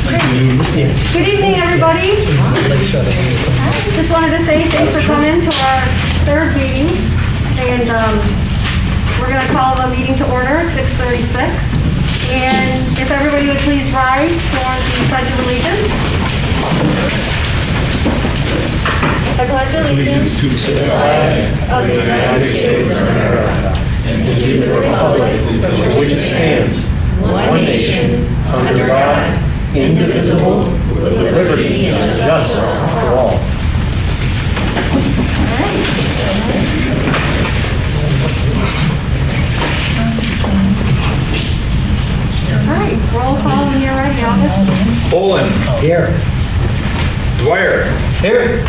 Good evening, everybody. Just wanted to say thanks for coming to our third meeting. And we're going to call the meeting to order, 6:36. And if everybody would please rise for the Pledge of Allegiance. I pledge allegiance to the flag of the United States of America and to the republic for which it stands, one nation, under God, indivisible, with liberty and justice for all. All right, roll call when you're ready, August. Bolin. Here. Dwyer. Here.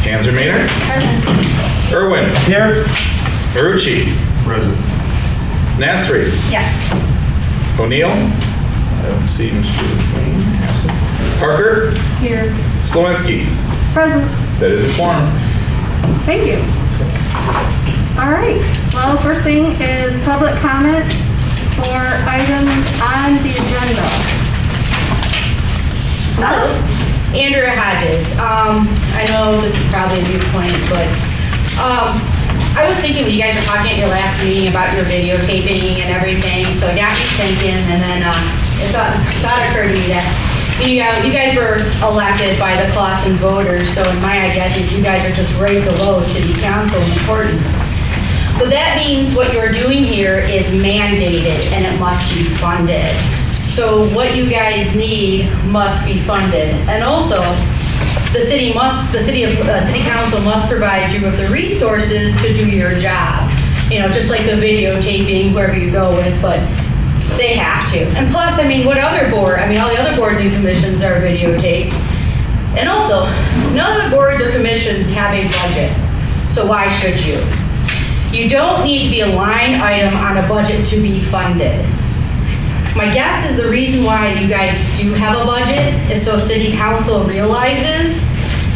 Hanser Maynard. Present. Irwin. Here. Marucci. Present. Nasri. Yes. O'Neill. I don't see Mr. Wayne absent. Parker. Here. Slowinski. Present. That is a quorum. Thank you. All right. Well, first thing is public comment for items on the agenda. Hello, Andrea Hodges. I know this is probably a new point, but I was thinking when you guys were talking at your last meeting about your videotaping and everything, so it got me thinking, and then it thought occurred to me that you guys were elected by the Clausen voters, so in my idea, I think you guys are just right below city council in importance. But that means what you're doing here is mandated and it must be funded. So what you guys need must be funded. And also, the city council must provide you with the resources to do your job. You know, just like the videotaping, whoever you go with, but they have to. And plus, I mean, all the other boards and commissions are videotaped. And also, none of the boards or commissions have a budget. So why should you? You don't need to be a line item on a budget to be funded. My guess is the reason why you guys do have a budget is so city council realizes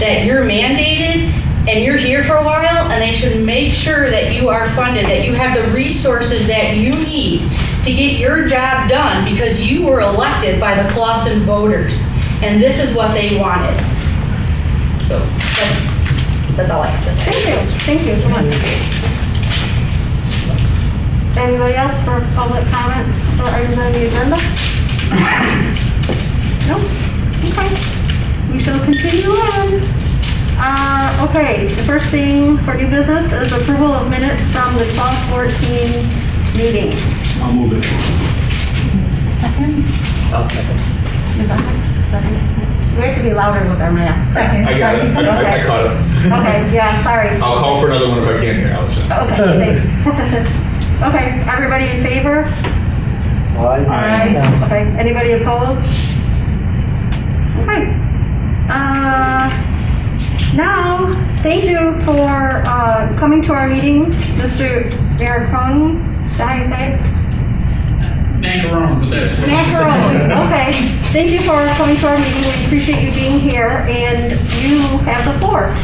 that you're mandated and you're here for a while, and they should make sure that you are funded, that you have the resources that you need to get your job done because you were elected by the Clausen voters, and this is what they wanted. So that's all I have to say. Thank you. Come on. Anybody else for public comments or items on the agenda? No? Okay. We shall continue on. Okay, the first thing for new business is approval of minutes from the 12-14 meeting. I'll move it. Second? I'll second. We have to be louder with our math. Second. I got it. I caught it. Okay, yeah, sorry. I'll call for another one if I can here, Allison. Okay, thanks. Okay, everybody in favor? Aye. Okay, anybody opposed? Okay. Now, thank you for coming to our meeting, Mr. Mariconi. Is that how you say it? Macaron, but that's what Macaron. Okay. Thank you for coming to our meeting. We appreciate you being here, and you have the floor.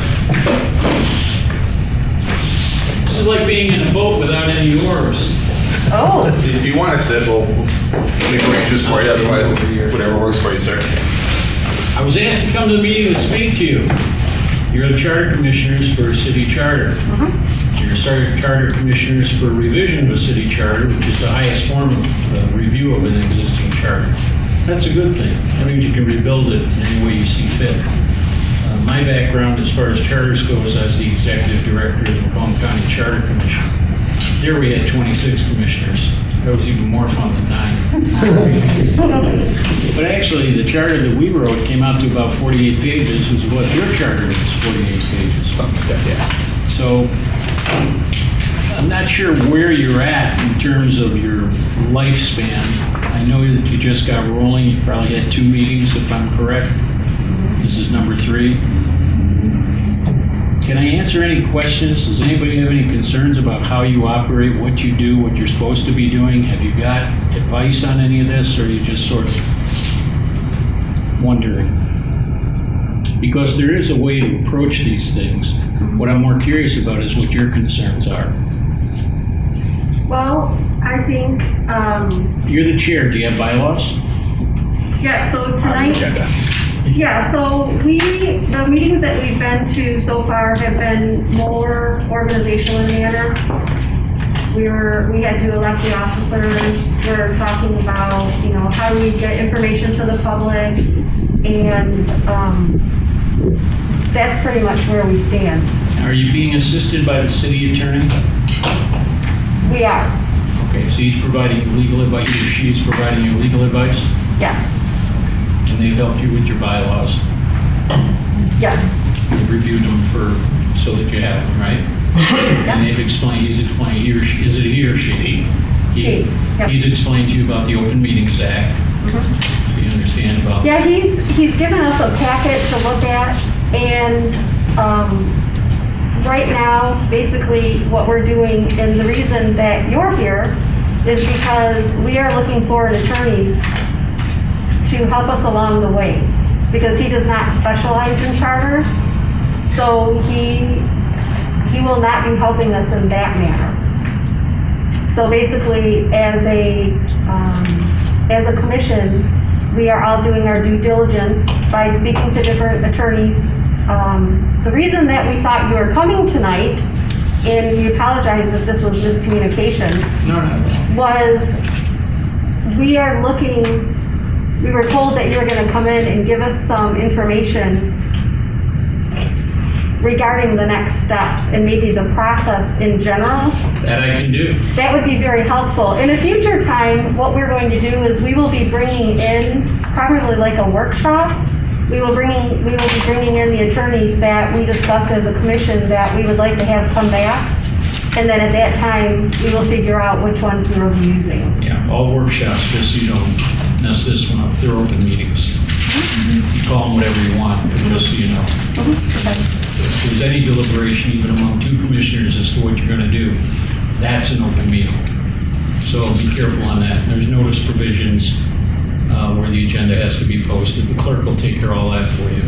This is like being in a boat without any oars. Oh. If you want to sit, we'll make arrangements for you. Otherwise, it's whatever works for you, sir. I was asked to come to the meeting and speak to you. You're the charter commissioners for city charter. You're charter commissioners for revision of a city charter, which is the highest form of review of an existing charter. That's a good thing. That means you can rebuild it in any way you see fit. My background as far as charters goes, I was the executive director of the Macomb County Charter Commission. There we had 26 commissioners. That was even more fun than 9. But actually, the charter that we wrote came out to about 48 pages, which is what your charter is, 48 pages. Something like that, yeah. So I'm not sure where you're at in terms of your lifespan. I know that you just got rolling. You probably had 2 meetings, if I'm correct. This is number 3. Can I answer any questions? Does anybody have any concerns about how you operate, what you do, what you're supposed to be doing? Have you got advice on any of this, or are you just sort of wondering? Because there is a way to approach these things. What I'm more curious about is what your concerns are. Well, I think, You're the chair. Do you have bylaws? Yeah, so on the tonight, agenda. the meetings that we've been to so far have been more organizational in manner. We had to elect the officers, we're talking about, how do we get information to the public, and, that's pretty much where we stand. Are you being assisted by the city attorney? We are, Okay, so he's providing you legal advice, he or she is providing you legal advice, yes, and they've helped you with your bylaws. yes, They've reviewed them so that you have them, right? And he's explained, he or she, is it he or she? He, yep. He's explained to you about the Open Meetings Act. You understand about? Yeah, he's given us a packet to look at, and right now, basically, what we're doing, and the reason that you're here, is because we are looking for attorneys to help us along the way, because he does not specialize in charters, so he will not be helping us in that manner. So basically, as a commission, we are all doing our due diligence by speaking to different attorneys. The reason that we thought you were coming tonight, and we apologize if this was miscommunication, No. was we were told that you were going to come in and give us some information regarding the next steps and maybe the process in general. That I can do. That would be very helpful. In a future time, what we're going to do is we will be bringing in probably like a workshop. We will be bringing in the attorneys that we discussed as a commission that we would like to have come back. And then at that time, we will figure out which ones we will be using. Yeah, all workshops, just so you don't mess this one up, they're open meetings. You call them whatever you want, but just so you know. If there's any deliberation, even among two commissioners, as to what you're going to do, that's an open meeting. So be careful on that. There's notice provisions where the agenda has to be posted. The clerk will take care of all that for you.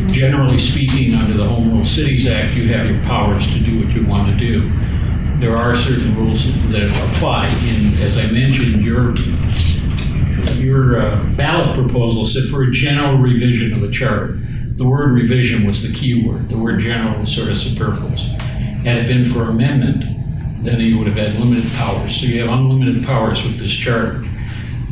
Generally speaking, under the Home Rule Cities Act, you have your powers to do what you want to do. There are certain rules that apply. And as I mentioned, your ballot proposal said for a general revision of the charter. The word revision was the key word. The word general was sort of superfluous. Had it been for amendment, then you would have had limited powers. So you have unlimited powers with this charter.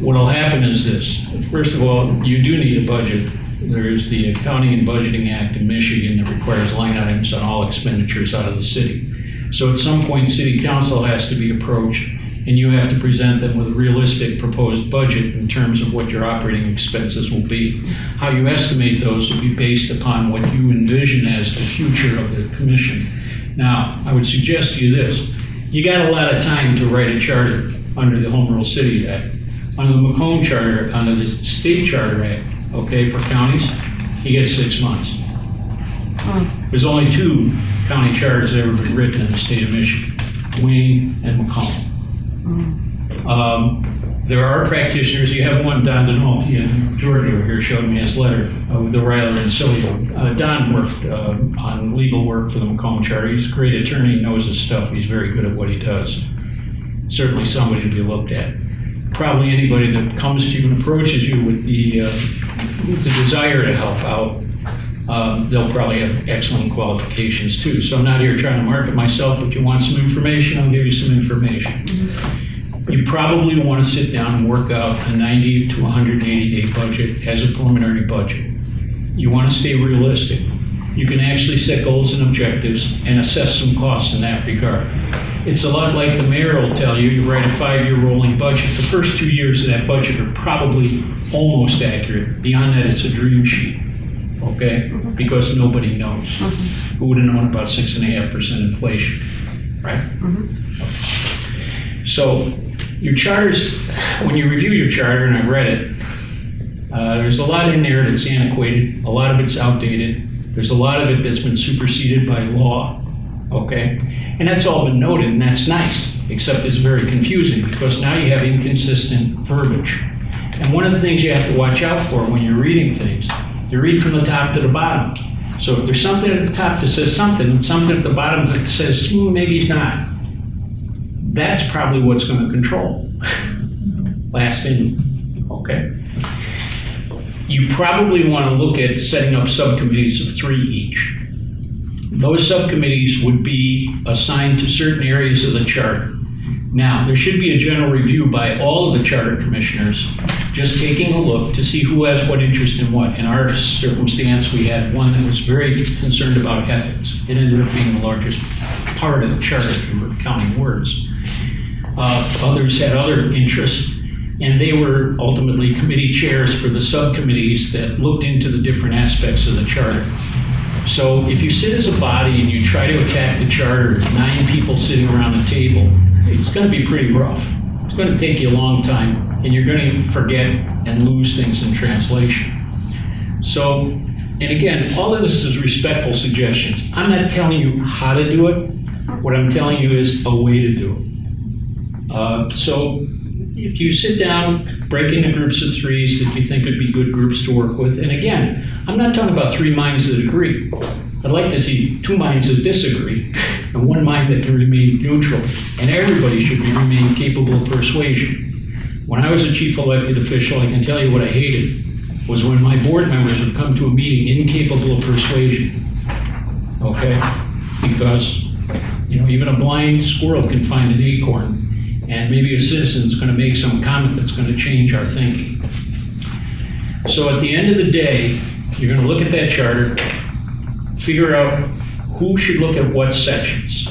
What will happen is this. First of all, you do need a budget. There is the Accounting and Budgeting Act in Michigan that requires line items on all expenditures out of the city. So at some point, City Council has to be approached, and you have to present them with a realistic proposed budget in terms of what your operating expenses will be. How you estimate those will be based upon what you envision as the future of the commission. Now, I would suggest to you this. You got a lot of time to write a charter under the Home Rule City Act. Under the Macomb Charter, under the State Charter Act, okay, for counties, you get 6 months. There's only 2 county charters that have ever been written in the state of Michigan, Wayne and Macomb. There are practitioners. You have one, Don Denolfi in Georgia here showed me his letter with the Ryler and Silvio. Don worked on legal work for the Macomb Charter. He's a great attorney, knows his stuff. He's very good at what he does. Certainly somebody to be looked at. Probably anybody that comes to you and approaches you with the desire to help out, they'll probably have excellent qualifications too. So I'm not here trying to market myself, but you want some information, I'll give you some information. You probably want to sit down and work out a 90 to 180-day budget as a preliminary budget. You want to stay realistic. You can actually set goals and objectives and assess some costs in that regard. It's a lot like the mayor will tell you, you write a 5-year rolling budget. The first 2 years of that budget are probably almost accurate. Beyond that, it's a dream sheet, okay? Because nobody knows. Who would have known about 6.5% inflation, right? So your charters, when you review your charter, and I've read it, there's a lot in there that's antiquated. A lot of it's outdated. There's a lot of it that's been superseded by law, okay? And that's all been noted, and that's nice, except it's very confusing because now you have inconsistent verbiage. And one of the things you have to watch out for when you're reading things, you read from the top to the bottom. So if there's something at the top that says something, and something at the bottom that says, maybe it's not, that's probably what's going to control last in, okay? you probably want to look at setting up subcommittees of 3 each. Those subcommittees would be assigned to certain areas of the charter. Now, there should be a general review by all of the charter commissioners, just taking a look to see who has what interest in what. In our circumstance, we had one that was very concerned about ethics. It ended up being the largest part of the charter, if you were counting words. Others had other interests, and they were ultimately committee chairs for the subcommittees that looked into the different aspects of the charter. So if you sit as a body and you try to attack the charter, 9 people sitting around the table, it's going to be pretty rough. It's going to take you a long time, and you're going to forget and lose things in translation. So, and again, all of this is respectful suggestions. I'm not telling you how to do it. What I'm telling you is a way to do it. So if you sit down, break into groups of 3s that you think would be good groups to work with, and again, I'm not talking about 3 minds that agree. I'd like to see 2 minds that disagree and 1 mind that can remain neutral. And everybody should remain capable of persuasion. When I was a chief elected official, I can tell you what I hated was when my board members would come to a meeting incapable of persuasion. Okay? Because, you know, even a blind squirrel can find an acorn. And maybe a citizen's going to make some comment that's going to change our thinking. So at the end of the day, you're going to look at that charter, figure out who should look at what sections,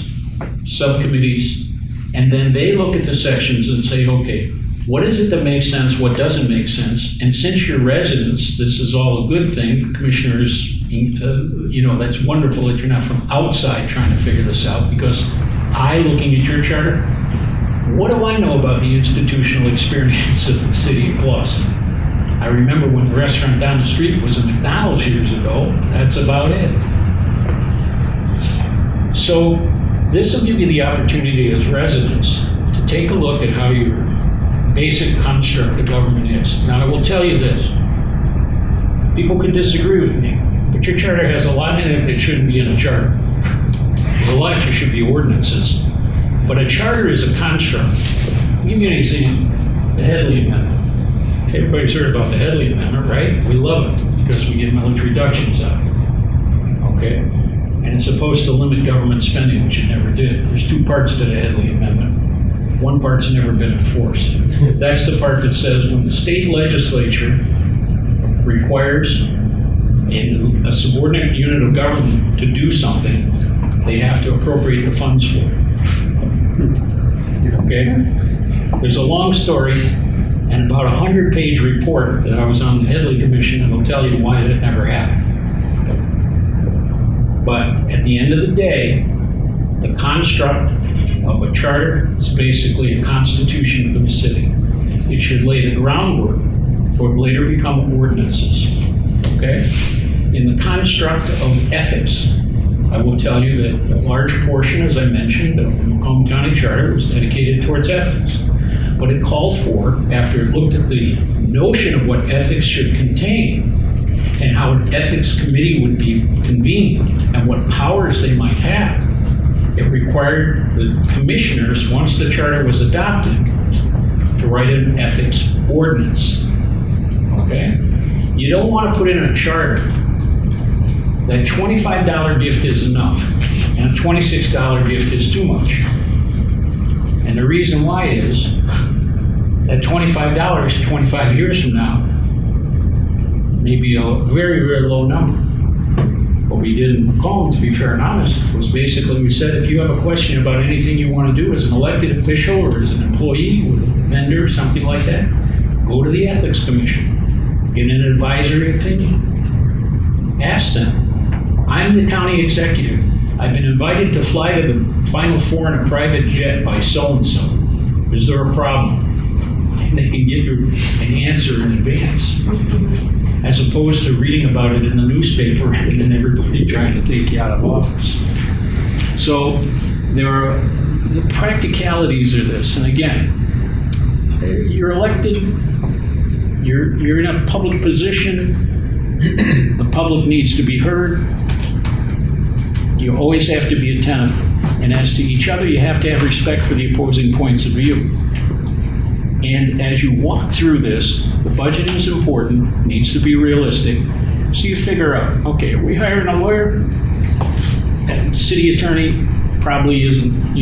subcommittees, and then they look at the sections and say, okay, what is it that makes sense, what doesn't make sense? And since you're residents, this is all a good thing. Commissioners, you know, that's wonderful that you're not from outside trying to figure this out, because looking at your charter, what do I know about the institutional experience of the city of Clawson? I remember when the restaurant down the street was a McDonald's years ago. That's about it. So this will give you the opportunity as residents to take a look at how your basic construct of government is. Now, I will tell you this. People could disagree with me, but your charter has a lot in it that shouldn't be in a charter. There's a lot that should be ordinances. But a charter is a construct. I'll give you an example. The Headley Amendment. Everybody's heard about the Headley Amendment, right? We love it because we get millage reductions out of it. Okay? And it's supposed to limit government spending, which it never did. There's 2 parts to the Headley Amendment. 1 part's never been enforced. That's the part that says when the state legislature requires a subordinate unit of government to do something, they have to appropriate the funds for it. Okay? There's a long story and about a 100-page report that I was on the Headley Commission, and will tell you why that never happened. But at the end of the day, the construct of a charter is basically a constitution for the city. It should lay the groundwork for what later become ordinances. Okay? In the construct of ethics, I will tell you that a large portion, as I mentioned, of the Macomb County Charter was dedicated towards ethics. But it called for, after it looked at the notion of what ethics should contain and how an ethics committee would be convened and what powers they might have, it required the commissioners, once the charter was adopted, to write an ethics ordinance. Okay? You don't want to put in a charter that $25 gift is enough and a $26 gift is too much. And the reason why is that $25 25 years from now may be a very, very low number. What we did in Macomb, to be fair and honest, was basically we said if you have a question about anything you want to do as an elected official or as an employee with a vendor, something like that, go to the Ethics Commission, get an advisory opinion. Ask them. I'm the county executive. I've been invited to fly to the Final Four in a private jet by so-and-so. Is there a problem? And they can give you an answer in advance, as opposed to reading about it in the newspaper and then everybody trying to take you out of office. So there are the practicalities of this. And again, you're elected, you're in a public position, the public needs to be heard. You always have to be attentive. And as to each other, you have to have respect for the opposing points of view. And as you walk through this, the budget is important, needs to be realistic. So you figure out, okay, are we hiring a lawyer? And city attorney probably isn't,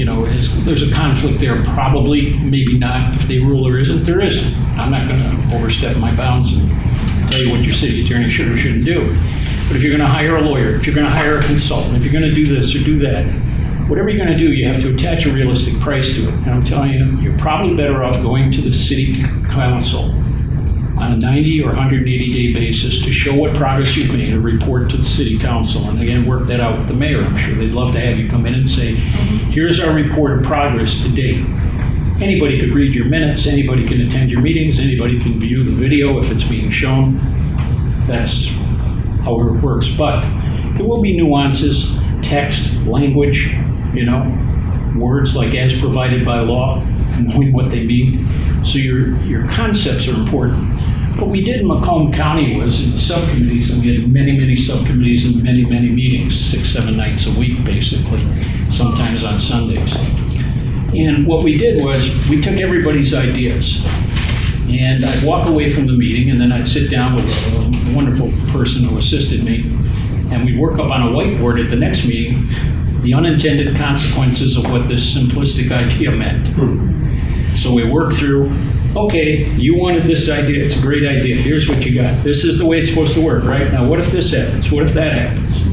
there's a conflict there, probably, maybe not. If they rule there isn't, there isn't. I'm not going to overstep my bounds and tell you what your city attorney should or shouldn't do. But if you're going to hire a lawyer, if you're going to hire a consultant, if you're going to do this or do that, whatever you're going to do, you have to attach a realistic price to it. And I'm telling you, you're probably better off going to the city council on a 90 or 180-day basis to show what progress you've made, a report to the city council. And again, work that out with the mayor. I'm sure they'd love to have you come in and say, here's our report of progress to date. Anybody could read your minutes, anybody can attend your meetings, anybody can view the video if it's being shown. That's how it works. But there will be nuances, text, language, words like as provided by law, knowing what they mean. So your concepts are important. What we did in Macomb County was in the subcommittees, and we had many, many subcommittees and many, many meetings, 6-7 nights a week, basically, sometimes on Sundays. And what we did was we took everybody's ideas, and I'd walk away from the meeting, and then I'd sit down with a wonderful person who assisted me, and we'd work up on a whiteboard at the next meeting the unintended consequences of what this simplistic idea meant. So we worked through, okay, you wanted this idea, it's a great idea, here's what you got. This is the way it's supposed to work, right? Now what if this happens? What if that happens?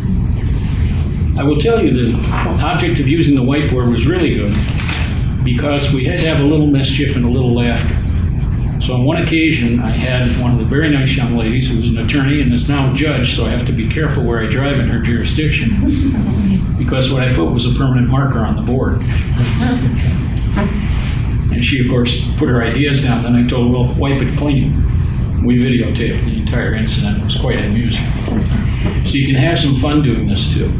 I will tell you the object of using the whiteboard was really good because we had to have a little mischief and a little laughter. So on one occasion, I had one of the very nice young ladies who was an attorney and is now a judge, so I have to be careful where I drive in her jurisdiction because what I put was a permanent marker on the board. And she, of course, put her ideas down. Then I told her, well, wipe it clean. We videotaped the entire incident. It was quite amusing. So you can have some fun doing this, too.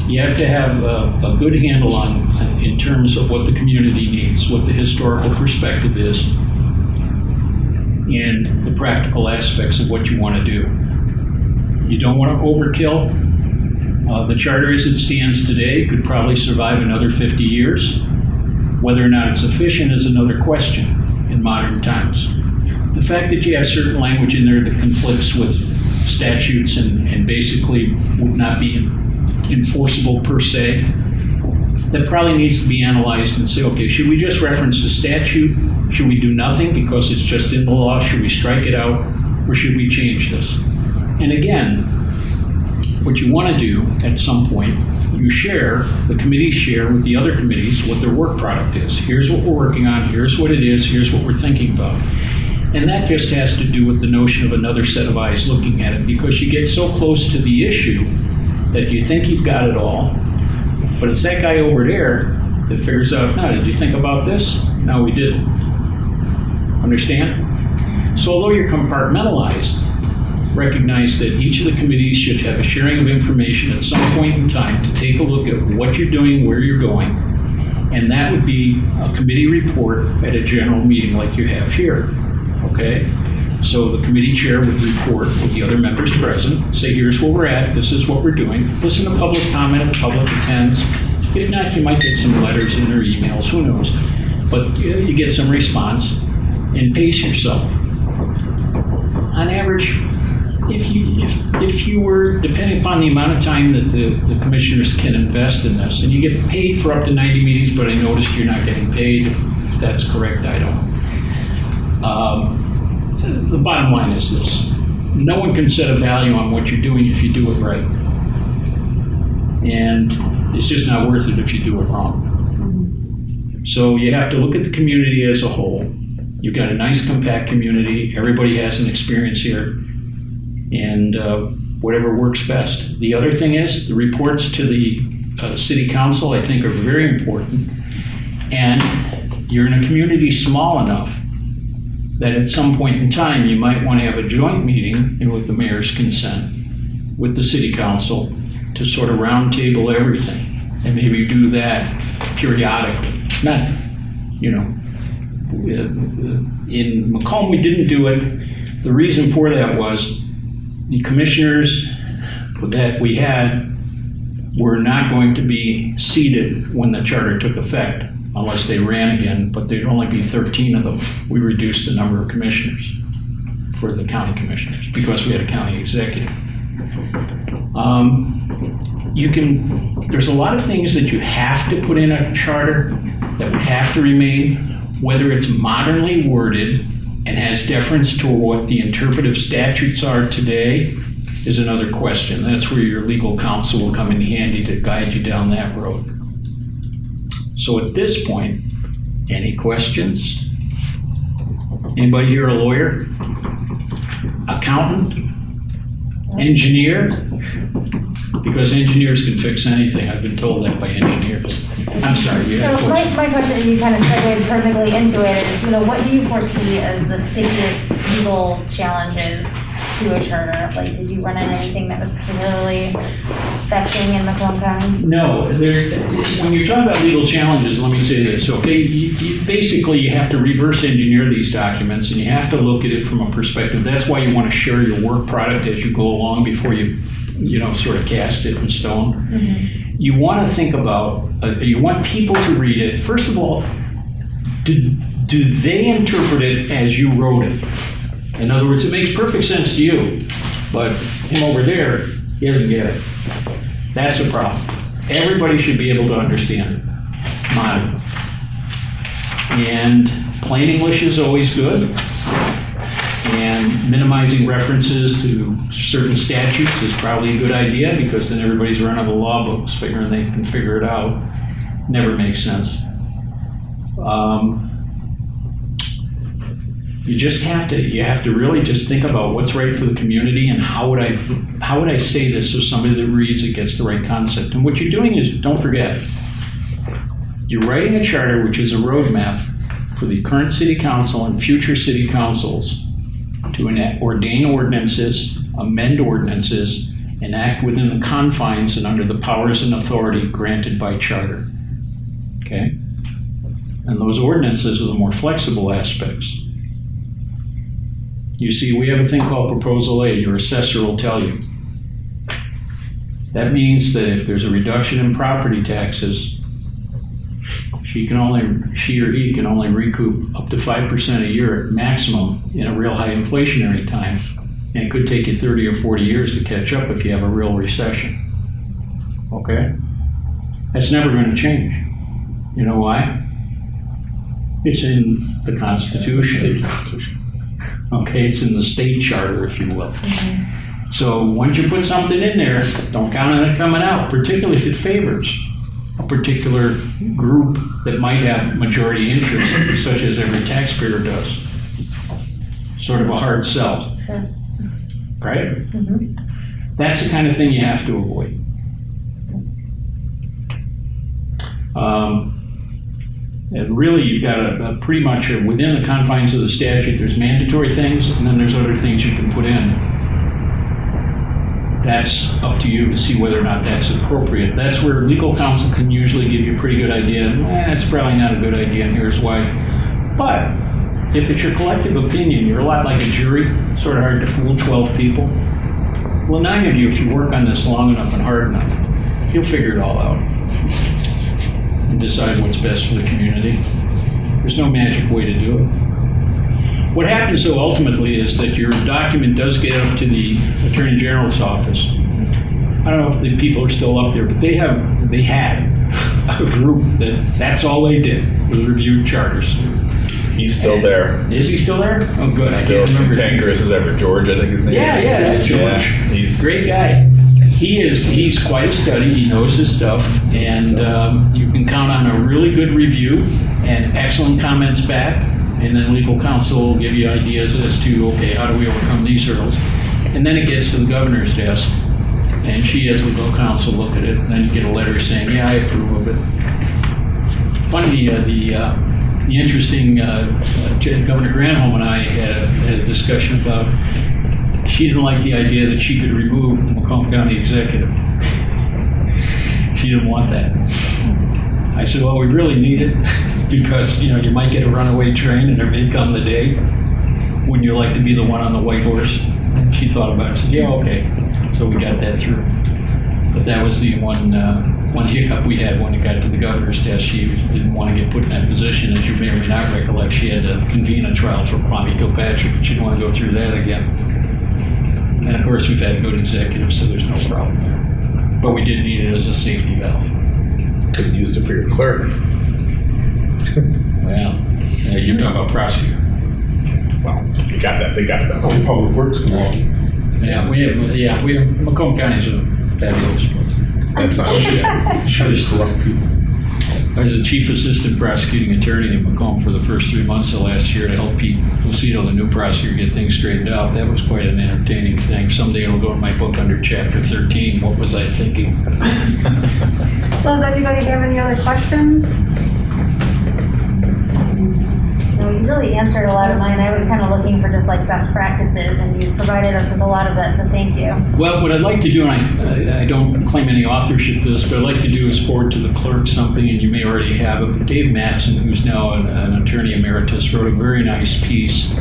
You have to have a good handle in terms of what the community needs, what the historical perspective is, and the practical aspects of what you want to do. You don't want to overkill. The charter as it stands today could probably survive another 50 years. Whether or not it's efficient is another question in modern times. The fact that you have certain language in there that conflicts with statutes and basically would not be enforceable per se, that probably needs to be analyzed and say, okay, should we just reference the statute? Should we do nothing because it's just in the law? Should we strike it out? Or should we change this? And again, what you want to do at some point, you share, the committees share with the other committees what their work product is. Here's what we're working on, here's what it is, here's what we're thinking about. And that just has to do with the notion of another set of eyes looking at it, because you get so close to the issue that you think you've got it all, but it's that guy over there that figures out, no, did you think about this? No, we didn't. Understand? So although you're compartmentalized, recognize that each of the committees should have a sharing of information at some point in time to take a look at what you're doing, where you're going, and that would be a committee report at a general meeting like you have here, okay? So the committee chair would report with the other members present, say here's where we're at, this is what we're doing, listen to public comment if the public attends. If not, you might get some letters in or emails, who knows? But you get some response and pace yourself. On average, if you were, depending upon the amount of time that the commissioners can invest in this, and you get paid for up to 90 meetings, but I noticed you're not getting paid, if that's correct, I don't. The bottom line is this. No one can set a value on what you're doing if you do it right. And it's just not worth it if you do it wrong. So you have to look at the community as a whole. You've got a nice compact community. Everybody has an experience here. And whatever works best. The other thing is the reports to the city council, I think, are very important. And you're in a community small enough that at some point in time you might want to have a joint meeting, and with the mayor's consent, with the city council to sort of roundtable everything, and maybe do that periodically. Not, in Macomb we didn't do it. The reason for that was the commissioners that we had were not going to be seated when the charter took effect unless they ran again, but there'd only be 13 of them. We reduced the number of commissioners for the county commissioners because we had a county executive. There's a lot of things that you have to put in a charter that would have to remain, whether it's modernly worded and has deference to what the interpretive statutes are today is another question. That's where your legal counsel will come in handy to guide you down that road. So at this point, any questions? Anybody here a lawyer? Accountant? Engineer? Because engineers can fix anything. I've been told that by engineers. I'm sorry, you had a So question. my question, and you kind of segued perfectly into it, is, what do you foresee as the stickiest legal challenges to a charter? Like, did you run into anything that was particularly vexing in Macomb County? No, when you're talking about legal challenges, let me say this, okay? Basically, you have to reverse engineer these documents and you have to look at it from a perspective. That's why you want to share your work product as you go along before you sort of cast it in stone. Mm-hmm. You want to think about, you want people to read it. First of all, do they interpret it as you wrote it? In other words, it makes perfect sense to you, but him over there, he doesn't get it. That's a problem. Everybody should be able to understand it, modern. And plain English is always good. And minimizing references to certain statutes is probably a good idea because then everybody's running the law books figuring they can figure it out. Never makes sense. You have to really just think about what's right for the community and how would I say this so somebody that reads it gets the right concept. And what you're doing is, don't forget, you're writing a charter which is a roadmap for the current city council and future city councils to ordain ordinances, amend ordinances, and act within the confines and under the powers and authority granted by charter. Okay? And those ordinances are the more flexible aspects. You see, we have a thing called Proposal A. Your assessor will tell you. That means that if there's a reduction in property taxes, she or he can only recoup up to 5% a year at maximum in a real high inflationary time. And it could take you 30 or 40 years to catch up if you have a real recession. Okay? That's never going to change. You know why? It's in the Constitution. Okay, it's in the state charter, if you will. Mm-hmm. So once you put something in there, don't count on it coming out, particularly if it favors a particular group that might have majority interest, such as every taxpayer does. Sort of a hard sell. Sure. Right? Mm-hmm. That's the kind of thing you have to avoid. And really, you've got a pretty much within the confines of the statute, there's mandatory things, and then there's other things you can put in. That's up to you to see whether or not that's appropriate. That's where legal counsel can usually give you a pretty good idea. That's probably not a good idea, and here's why. But if it's your collective opinion, you're a lot like a jury, sort of hard to fool 12 people. Well, 9 of you, if you work on this long enough and hard enough, you'll figure it all out and decide what's best for the community. There's no magic way to do it. What happens, though, ultimately is that your document does get up to the Attorney General's office. I don't know if the people are still up there, but they had a group that's all they did was review charters. He's still there. Is he still there? Oh, good. I Still can't remember. cantankerous as ever. George, I think his name is. Yeah, that's George. Yeah, he's Great guy. He's quite a study. He knows his stuff, and you can count on a really good review and excellent comments back. And then legal counsel will give you ideas as to, okay, how do we overcome these hurdles? And then it gets to the governor's desk, and she as legal counsel look at it, and then you get a letter saying, yeah, I approve of it. Funny, the interesting, Governor Granholm and I had a discussion about, she didn't like the idea that she could remove the Macomb County executive. She didn't want that. I said, well, we really need it because, you might get a runaway train and there may come the day. Wouldn't you like to be the one on the white horse? And she thought about it and said, yeah, okay. So we got that through. But that was the one hiccup we had when it got to the governor's desk. She didn't want to get put in that position. As you may or may not recollect, she had to convene a trial for Kwame Kilpatrick, but she didn't want to go through that again. And of course, we've had good executives, so there's no problem there. But we did need it as a safety valve. Could have used it for your clerk. Well, you're talking about prosecutor. Well, they got that. They got that. Oh, Public Works Commission. Macomb County's a fabulous place. That's not Shows corrupt people. I was the chief assistant prosecuting attorney in Macomb for the first 3 months of last year to help Pete Lucido, the new prosecutor, get things straightened out. That was quite an entertaining thing. Someday it'll go in my book under chapter 13, What Was I Thinking? So does anybody have any other questions? No, you really answered a lot of mine. I was kind of looking for just like best practices, and you provided us with a lot of that, so thank you. Well, what I'd like to do, and I don't claim any authorship to this, but I'd like to do is forward to the clerk something, and you may already have it, but Dave Mattson, who's now an attorney emeritus, wrote a very nice piece,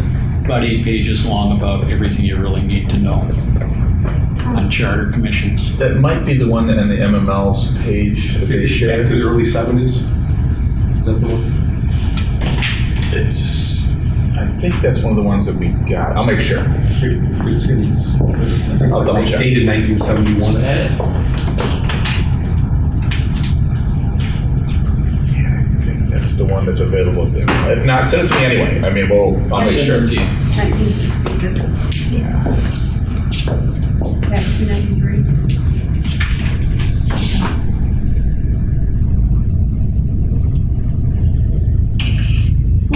about 8 pages long, about everything you really need to know on charter commissions. That might be the one that in the MML's page that they Back shared. to the early 70s. Is that the one? I think that's one of the ones that we got. I'll make sure. Fritzkins. I think I'll double it's check. like dated 1971. Is that it? Yeah, I think that's the one that's available there. If not, send it to me anyway. I mean, I'll make Send sure. it to you. 1966. Yeah. Yeah, 1993.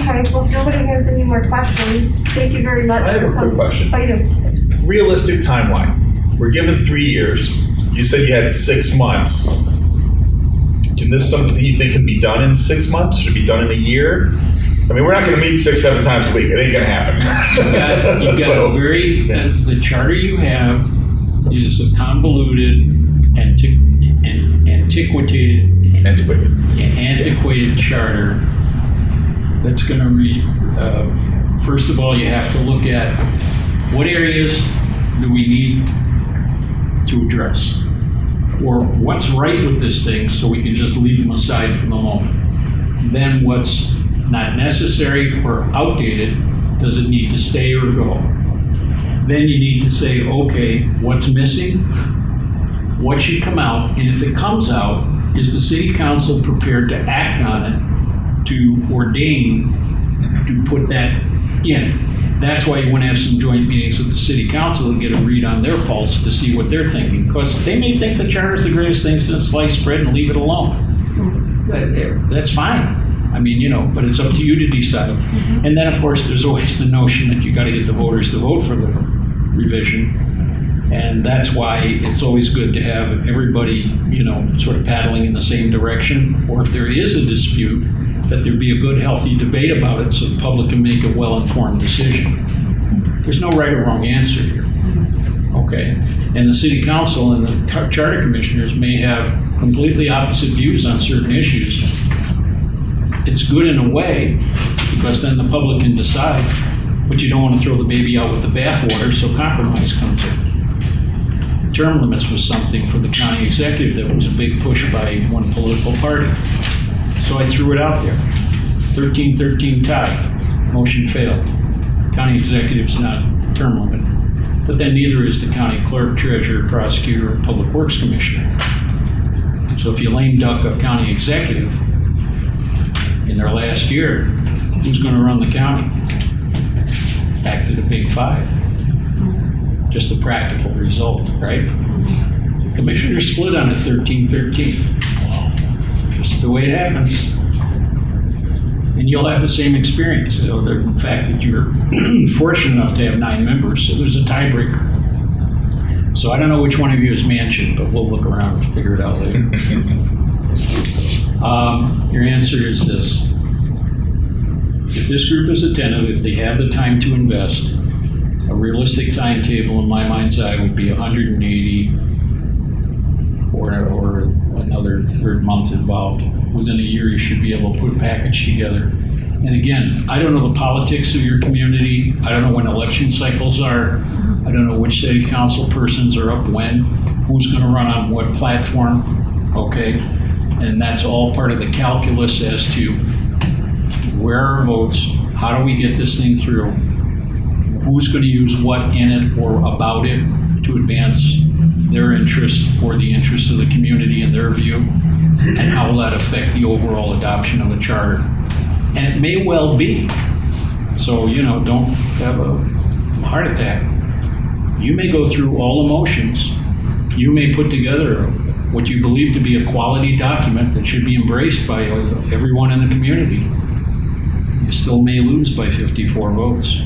Okay, well, if nobody has any more questions, thank you very much. I have a for quick coming. question. Oh, you do? Realistic timeline. We're given 3 years. You said you had 6 months. Can this something that you think can be done in 6 months? Should it be done in a year? I mean, we're not going to meet 6, 7 times a week. It ain't going to happen. You've got So, a very, the charter you have is a convoluted, antiquated charter that's going to first of all, you have to look at what areas do we need to address? Or what's right with this thing so we can just leave them aside for the moment? Then what's not necessary or outdated, does it need to stay or go? Then you need to say, okay, what's missing? What should come out? And if it comes out, is the city council prepared to act on it, to ordain, to put that in? That's why you want to have some joint meetings with the city council and get a read on their pulse to see what they're thinking. Because they may think the charter is the greatest thing since sliced bread and leave it alone. That's fine. I mean, but it's up to you to decide. And then, of course, there's always the notion that you got to get the voters to vote for the revision. And that's why it's always good to have everybody, sort of paddling in the same direction. Or if there is a dispute, that there be a good, healthy debate about it so the public can make a well-informed decision. There's no right or wrong answer here. Okay? And the city council and the charter commissioners may have completely opposite views on certain issues. It's good in a way, because then the public can decide, but you don't want to throw the baby out with the bathwater, so compromise comes in. Term limits was something for the county executive that was a big push by one political party. So I threw it out there. 13-13 tie. Motion failed. County executive's not term limit. But then neither is the county clerk, treasurer, prosecutor, or public works commissioner. So if you lame duck a county executive in their last year, who's going to run the county? Back to the big five. Just a practical result, right? The commissioners split on it 13-13. Just the way it happens. And you'll have the same experience. The fact that you're fortunate enough to have 9 members, so there's a tiebreaker. So I don't know which one of you is Manchin, but we'll look around and figure it out later. Your answer is this. If this group is attentive, if they have the time to invest, a realistic timetable in my mind's eye would be 180 or another third month involved. Within a year, you should be able to put a package together And again, I don't know the politics of your community. I don't know when election cycles are. I don't know which city council persons are up when, who's going to run on what platform, okay? And that's all part of the calculus as to where are votes, how do we get this thing through, who's going to use what in it or about it to advance their interests or the interests of the community in their view, and how will that affect the overall adoption of the charter. And it may well be. So, don't have a heart attack. You may go through all the motions. You may put together what you believe to be a quality document that should be embraced by everyone in the community. You still may lose by 54 votes.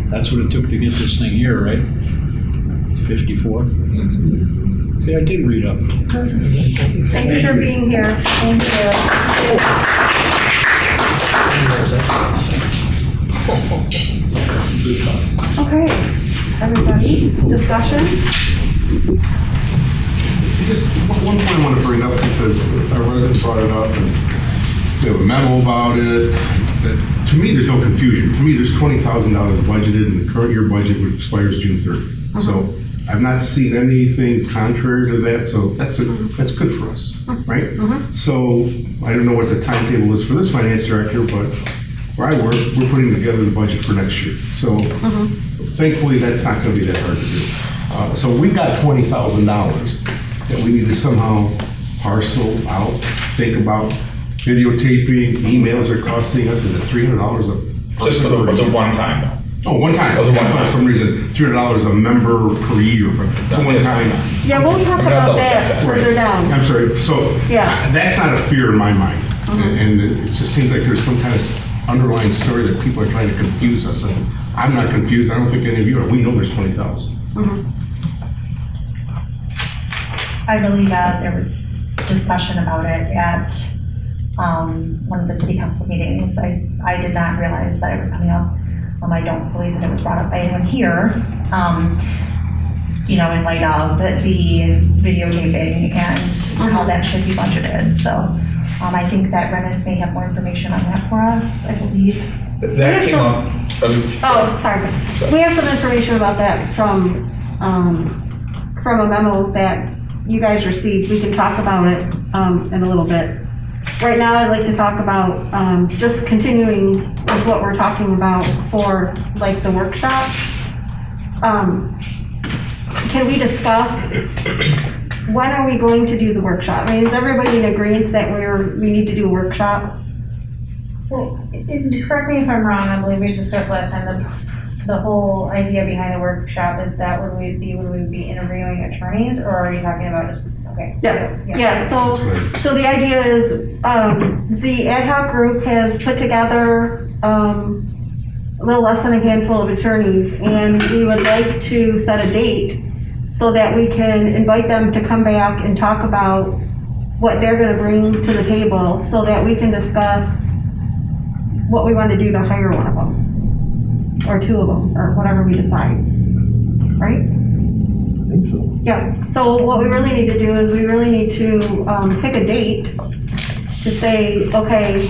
That's what it took to get this thing here, right? 54? See, I did read up. Thank you for being here. Thank you. Okay, everybody, discussion? Just one point I want to bring up because our resident brought it up and we have a memo about it. That, to me, there's no confusion. To me, there's $20,000 budgeted in the current year budget, which expires June 30th. So I've not seen anything contrary to that, so that's good for us, right? So I don't know what the timetable is for this finance director, but where I work, we're putting together the budget for next year. So thankfully, that's not going to be that hard to do. So we got $20,000 that we need to somehow parcel out, think about videotaping, emails are costing us, is it $300 a Just for person? it's a one time though. Oh, one time. It was a one For time. some reason, $300 a member per year. So one time. Yeah, we'll talk We're gonna about double check that that. further down. I'm sorry. So Yeah. that's not a fear in my mind. And it just seems like there's some kind of underlying story that people are trying to confuse us. And I'm not confused. I don't think any of you are. We know there's 20,000. I believe that there was discussion about it at one of the city council meetings. I did not realize that it was coming up. I don't believe that it was brought up by anyone here, in light of the videotaping and how that should be budgeted. So I think that Rennis may have more information on that for us, I believe. That came up. Oh, sorry. We have some information about that from a memo that you guys received. We can talk about it in a little bit. Right now, I'd like to talk about just continuing with what we're talking about for like the workshop. Can we discuss when are we going to do the workshop? I mean, is everybody in agreement that we need to do a workshop? Well, correct me if I'm wrong, I believe we discussed last time, the whole idea behind the workshop is that would we be interviewing attorneys, or are you talking about just, okay? Yes, Yeah. yeah, so the idea is, the ad hoc group has put together, a little less than a handful of attorneys, and we would like to set a date so that we can invite them to come back and talk about what they're gonna bring to the table, so that we can discuss what we want to do to hire one of them, or two of them, or whatever we decide, right? I think so. Yeah, so what we really need to do is we really need to pick a date to say, okay,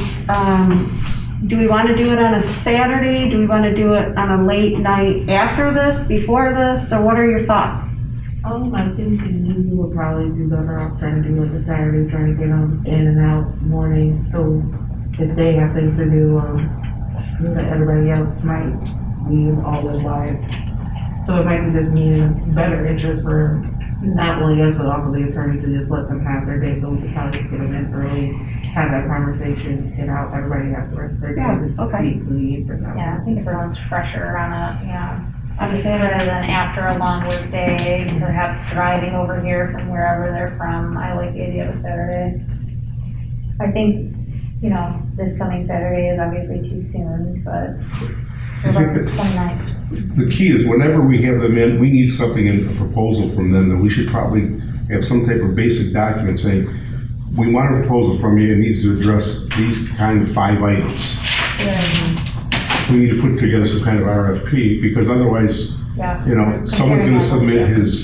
do we want to do it on a Saturday? Do we want to do it on a late night after this, before this, or what are your thoughts? I think you would probably do better off trying to do like a Saturday, trying to get them in and out morning. So if they have things to do, everybody else might leave all their lives. So it might be just me in better interest for not only us, but also the attorney to just let them have their day. So we could probably just get them in early, have that conversation, get out, everybody has the rest of their day. Yeah, just okay. leave for them. Yeah, I think everyone's fresher on a Saturday than after a long work day, perhaps driving over here from wherever they're from. I like the idea of a Saturday. I think, this coming Saturday is obviously too soon, but I think that 29th. the key is whenever we have them in, we need something in a proposal from them that we should probably have some type of basic document saying, we want a proposal from you, it needs to address these kind of 5 items. We need to put together some kind of RFP, because otherwise, someone's gonna submit his,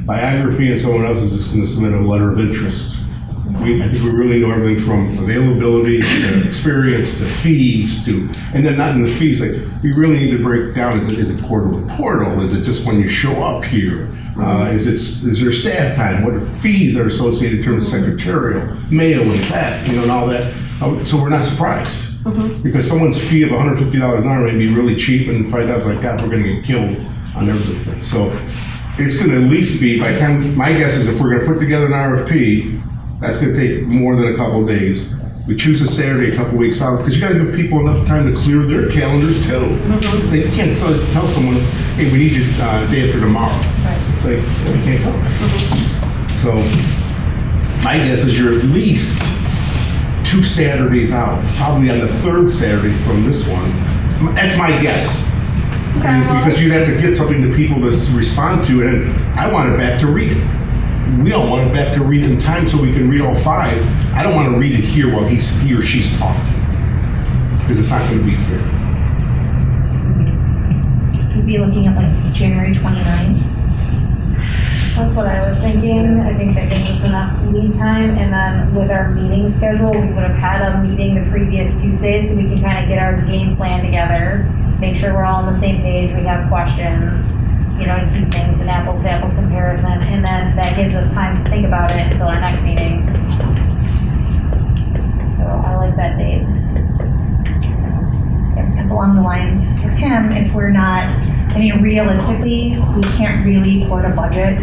biography and someone else is just gonna submit a letter of interest. I think we really know everything from availability to experience to fees to, and then not in the fees, like, we really need to break down, is it portal to portal? Is it just when you show up here? Is there staff time? What fees are associated in terms of secretarial, mailing, fax, and all that? So we're not surprised. Because someone's fee of $150 an hour may be really cheap, and find out like that, we're gonna get killed on everything. So it's gonna at least be, by the time, my guess is if we're gonna put together an RFP, that's gonna take more than a couple of days. We choose a Saturday, a couple weeks out, because you gotta give people enough time to clear their calendars too. They can't tell someone, hey, we need you day after tomorrow. It's like, you can't come. So my guess is you're at least 2 Saturdays out, probably on the 3rd Saturday from this one. That's my guess. Because you'd have to get something to people to respond to, and I want it back to read it. We don't want it back to read in time so we can read all 5. I don't want to read it here while he or she's talking, because it's not going to be fair. We'd be looking at like January 29th. That's what I was thinking. I think that gives us enough lead time, and then with our meeting schedule, we would have had a meeting the previous Tuesday, so we can kind of get our game plan together, make sure we're all on the same page, we have questions, and keep things in apples to apples comparison, and then that gives us time to think about it until our next meeting. So I like that date. Yeah, because along the lines with him, if we're not, realistically, we can't really put a budget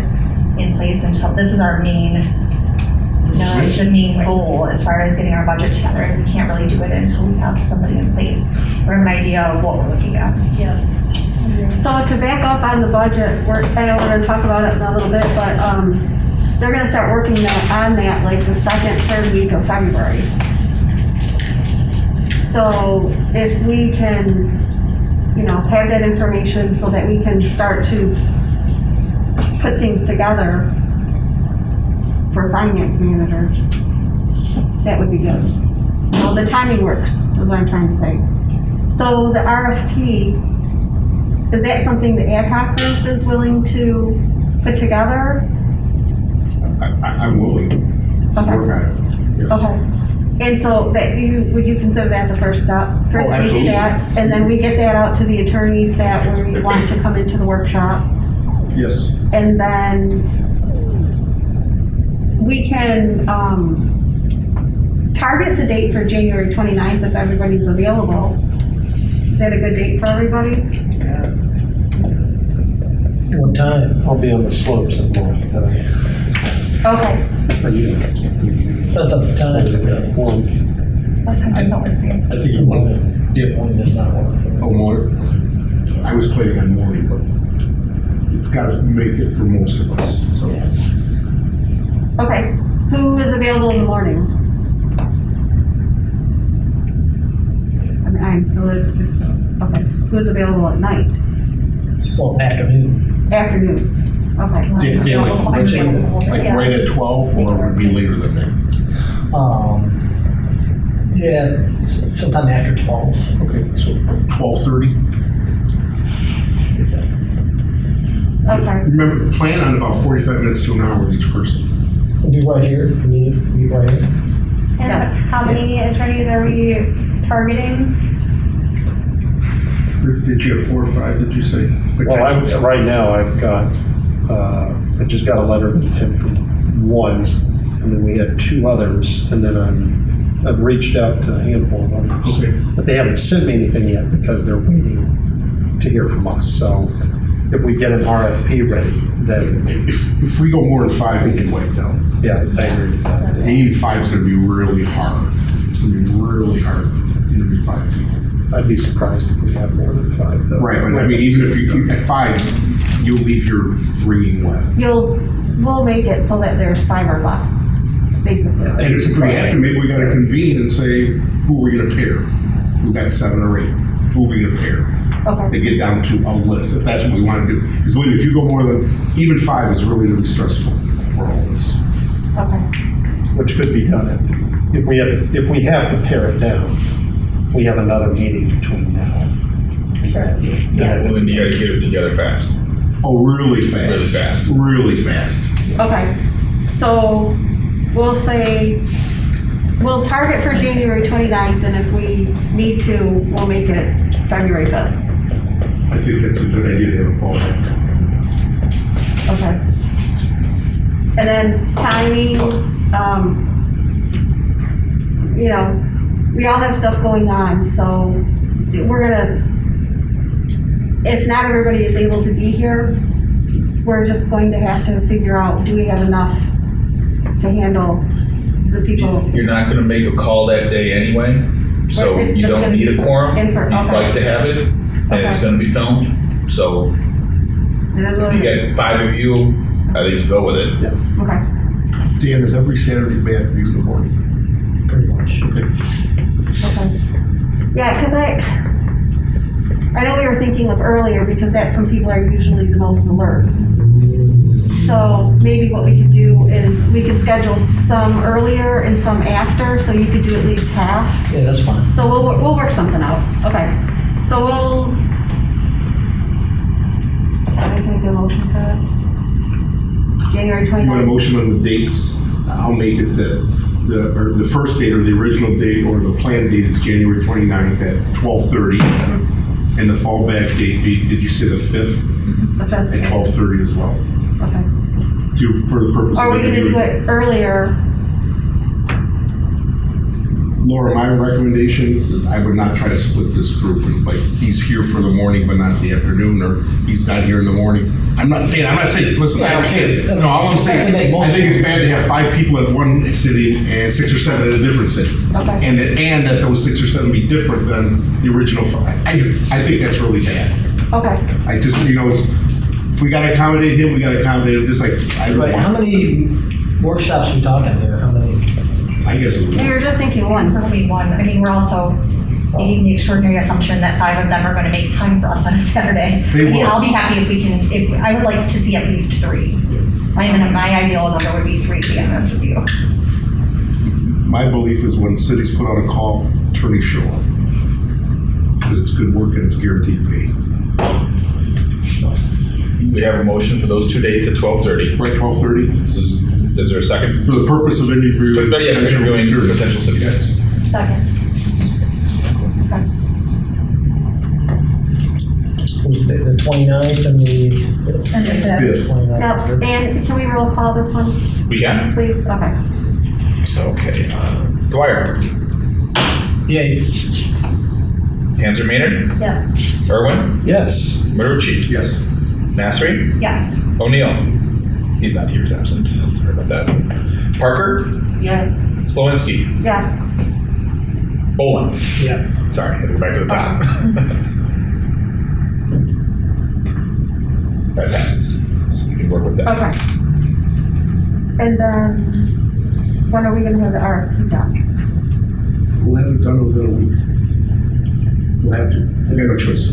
in place until, this is our main goal as far as getting our budget together, and we can't really do it until we have somebody in place or have an idea of what we're looking at. Yes. So to back up on the budget, I know we're gonna talk about it in a little bit, but they're gonna start working on that like the 2nd, 3rd week of February. So if we can, have that information so that we can start to put things together for finance manager, that would be good. Well, the timing works, is what I'm trying to say. So the RFP, is that something the ad hoc group is willing to put together? I'm willing to work on it. Yes. Okay. And so that would you consider that the first step? First we do absolutely. that, and then we get that out to the attorneys that we want to come into the workshop. Yes. And then we can target the date for January 29th if everybody's available. Is that a good date for everybody? What time? I'll be on the slopes in North Carolina. Okay. That's up to time. What time does that work for you? I think you want to. Morning does not work. Oh, morning. I was planning on morning, but it's got to make it for most of us, so. Okay. Who is available in the morning? So it's, okay. Who's available at night? Well, afternoon. Afternoon. Okay. Yeah, like right at 12, or would it be later than that? Yeah, sometime after 12. Okay, so 12:30. Okay. Remember, plan on about 45 minutes to an hour with each person. We'll be right here. Be right here. Yes. And how many attorneys are we targeting? Did you have 4 or 5, did you say? Well, right now, I've got, I just got a letter of intent from 1, and then we had 2 others, and then I've reached out to a handful of others. Okay. But they haven't sent me anything yet because they're waiting to hear from us. So if we get an RFP ready, then, If we go more than 5, we get wiped out. yeah, I agree with that. And even 5 is going to be really hard. It's going to be really hard to interview 5 people. I'd be surprised if we have more than 5, though. Right, but I mean, even if you keep at 5, you'll leave your ringing wet. We'll make it so that there's 5 or less, basically. And if we have to, maybe we got to convene and say, who are we going to pair? We've got 7 or 8. Who are we going to pair? Okay. To get down to a list, if that's what we want to do. Because if you go more than, even 5 is really, really stressful for all of us. Okay. Which could be done if we have to pare it down. We have another meeting between now. Sure. Well, then you gotta get it together fast. Oh, really fast. Really fast. Really fast. Okay. So we'll say, we'll target for January 29th, and if we need to, we'll make it February 5th. I think that's a good idea to have a fallback. Okay. And then timing, you know, we all have stuff going on, so we're gonna, if not everybody is able to be here, we're just going to have to figure out, do we have enough to handle the people? You're not gonna make a call that day anyway, so It's you just don't gonna need a be quorum. in You'd for- okay. like to have it, and it's Okay. gonna be filmed, so It is what if you it is. get 5 of you, I think you go with it. Okay. Dan, is every Saturday bad for you in the morning? Pretty much. Okay. Yeah, because I know we were thinking of earlier, because that's when people are usually the most alert. So maybe what we could do is, we could schedule some earlier and some after, so you could do at least half. Yeah, that's fine. So we'll work something out. Okay. So we'll. Can I make a motion for this? January You want a 29th? motion on the dates? I'll make it that the first date or the original date or the planned date is January 29th at 12:30. And the fallback date be, did you say the 5th The fifth. at 12:30 as well? Okay. For the purpose of. Are we gonna do interviewing. it earlier? Laura, my recommendation is that I would not try to split this group and like, he's here for the morning but not the afternoon, or he's not here in the morning. I'm not saying, listen, I understand. No, all I'm saying, I think it's bad to have 5 people at one city and 6 or 7 at a different city. Okay. And that those 6 or 7 be different than the original 5. I think that's really bad. Okay. I just, if we gotta accommodate him, we gotta accommodate him, just like I Right, how many workshops we talking here? How many? I guess it We would. were just thinking one. It'll be one. I mean, we're also making the extraordinary assumption that 5 of them are going to make time for us on a Saturday. They I mean, will. I'll be happy if we can, I would like to see at least 3. My ideal number would be 3, to be honest with you. My belief is when cities put out a call, attorneys show up. Because it's good work and it's guaranteed pay. We have a motion for those 2 dates at 12:30. Right, 12:30? Is there a second? For the purpose of interviewing. But yeah, interviewing potential city guys. Second. The 29th and the. And the 5th. 29th. Yep, and can we roll call this one, We can? please? Okay. Okay. Dwyer. Yay. Hanser Maynard. Yes. Irwin. Yes. Marucci. Yes. Nasri. Yes. O'Neill. He's not here, he's absent. Sorry about that. Parker. Yes. Slowinski. Yes. Boland. Yes. Sorry, I had to go back to the top. That passes. So you can work with that. Okay. And then, when are we gonna have the RFP done? We'll have it done within a week. We'll have to. We got no choice.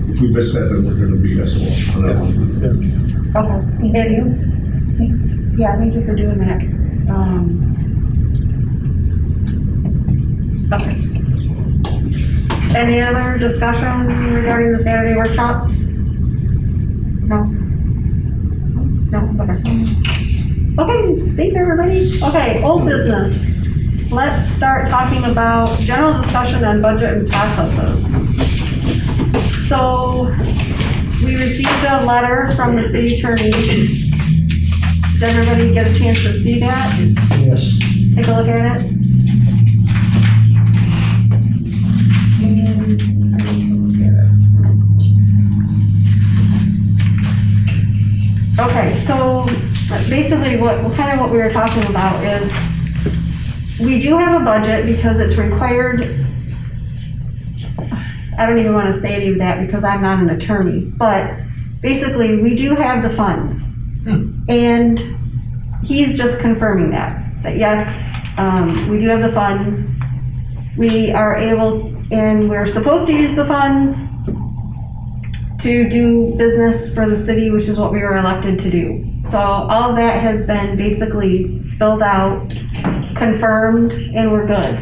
If we miss that, then we're gonna be SOL on that one. Okay. And you? Thanks. Yeah, thank you for doing that. Okay. Any other discussion regarding the Saturday workshop? No? No, okay. Okay, thank you, everybody. Okay, old business. Let's start talking about general discussion on budget and processes. So, we received a letter from the city attorney. Did everybody get a chance to see that? Yes. Take a look at it? Okay, so basically what we were talking about is, we do have a budget because it's required. I don't even want to say any of that because I'm not an attorney, but basically, we do have the funds. And he's just confirming that yes, we do have the funds. We are able, and we're supposed to use the funds to do business for the city, which is what we were elected to do. So all of that has been basically spilled out, confirmed, and we're good.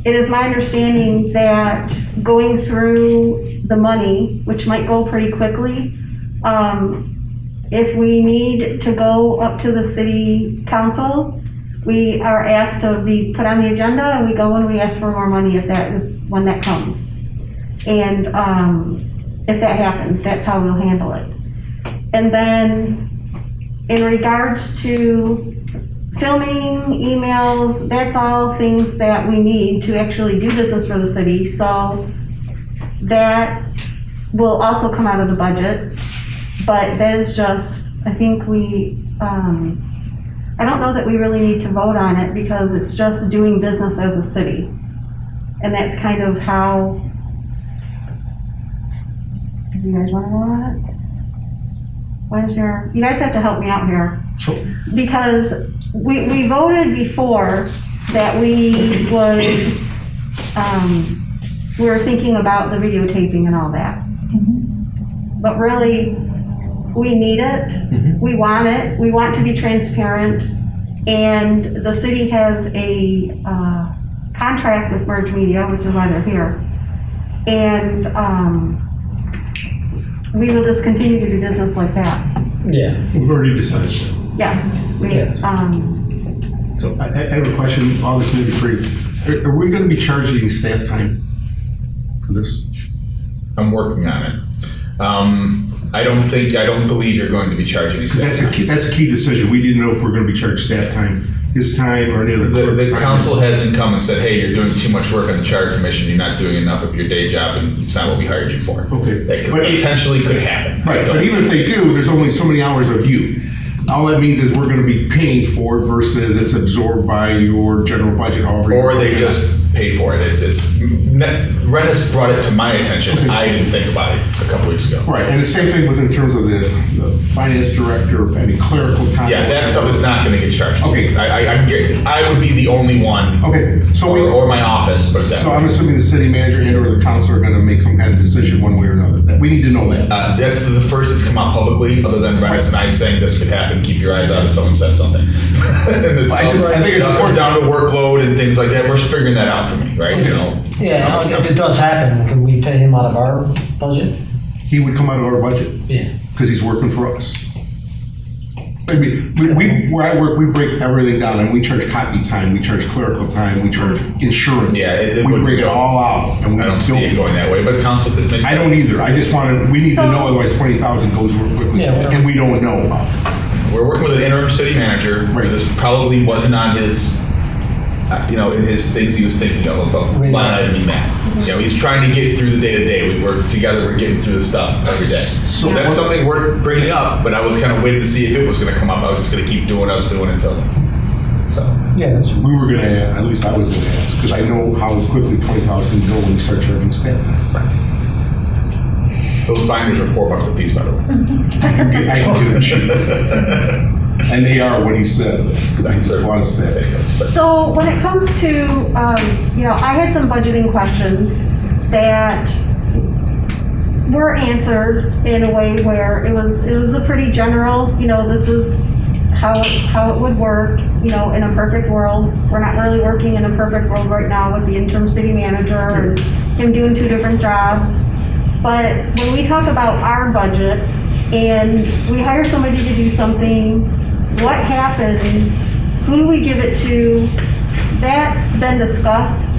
It is my understanding that going through the money, which might go pretty quickly, If we need to go up to the city council, we are asked to be put on the agenda, and we go and we ask for more money if that is, when that comes. And if that happens, that's how we'll handle it. And then in regards to filming, emails, that's all things that we need to actually do business for the city. So that will also come out of the budget. But that is just, I think I don't know that we really need to vote on it because it's just doing business as a city. And that's kind of how, do you guys want to vote on it? What is you guys have to help me out here. So, Because we voted before that we would, we were thinking about the videotaping and all that. But really, we need it, we want it, we want to be transparent, and the city has a contract with Merge Media, which is why they're here. And we will just continue to do business like that. Yeah. we've already decided that. Yes, we, Yes. So I have a question, August maybe for you. Are we gonna be charging staff time for this? I'm working on it. I don't believe you're going to be charging any Because staff. that's a key decision. We didn't know if we're gonna be charged staff time, his time, or any other clerk's The time. council hasn't come and said, hey, you're doing too much work on the charter commission, you're not doing enough of your day job, and it's not what we hired you for. Okay. That could, But- potentially could happen. Right, but even if they do, there's only so many hours of you. All that means is we're gonna be paying for it versus it's absorbed by your general budget, however. Or they just pay for it. Rennis brought it to my attention. Okay. I didn't think about it a couple weeks ago. Right, and the same thing was in terms of the finance director, any clerical time. Yeah, that stuff is not going to get charged. Okay. I would be the only one. Okay, so we, Or my office, but that. so I'm assuming the city manager and or the council are gonna make some kind of decision one way or another. We need to know that. That's the first it's come out publicly, other than Rennis and I saying this could happen. Keep your eyes out if someone says something. And it's, I think it's it comes down to workload and things like that. We're figuring that out for me, right? You know. Yeah, if it does happen, can we pay him out of our budget? He would come out of our budget. Yeah. Because he's working for us. I mean, where I work, we break everything down and we charge copy time, we charge clerical time, we charge insurance. Yeah, it We wouldn't break it go. all out and we I don't see it bill. going that way, but council could make. I don't either. I just wanted, we need to So- know, otherwise 20,000 goes real quickly. Yeah, we don't- And we don't know about it. We're working with an interim city manager. Right. This probably wasn't on his, in his things he was thinking of about Right. line item that. He's trying to get through the day to day. We work together. We're getting through the stuff every day. So That's what- something worth bringing up. But I was kind of waiting to see if it was going to come up. I was just going to keep doing what I was doing until. So Yeah, that's We were gonna, at least I was gonna ask, because I know how quickly 20,000 can go when you start charging staff. those binders are $4 a piece, by the way. I can get them cheap. And they are what he said, because I just want to staff. But So when it comes to, I had some budgeting questions that were answered in a way where it was a pretty general, this is how it would work, in a perfect world. We're not really working in a perfect world right now with the interim city manager and him doing two different jobs. But when we talk about our budget and we hire somebody to do something, what happens? Who do we give it to? That's been discussed,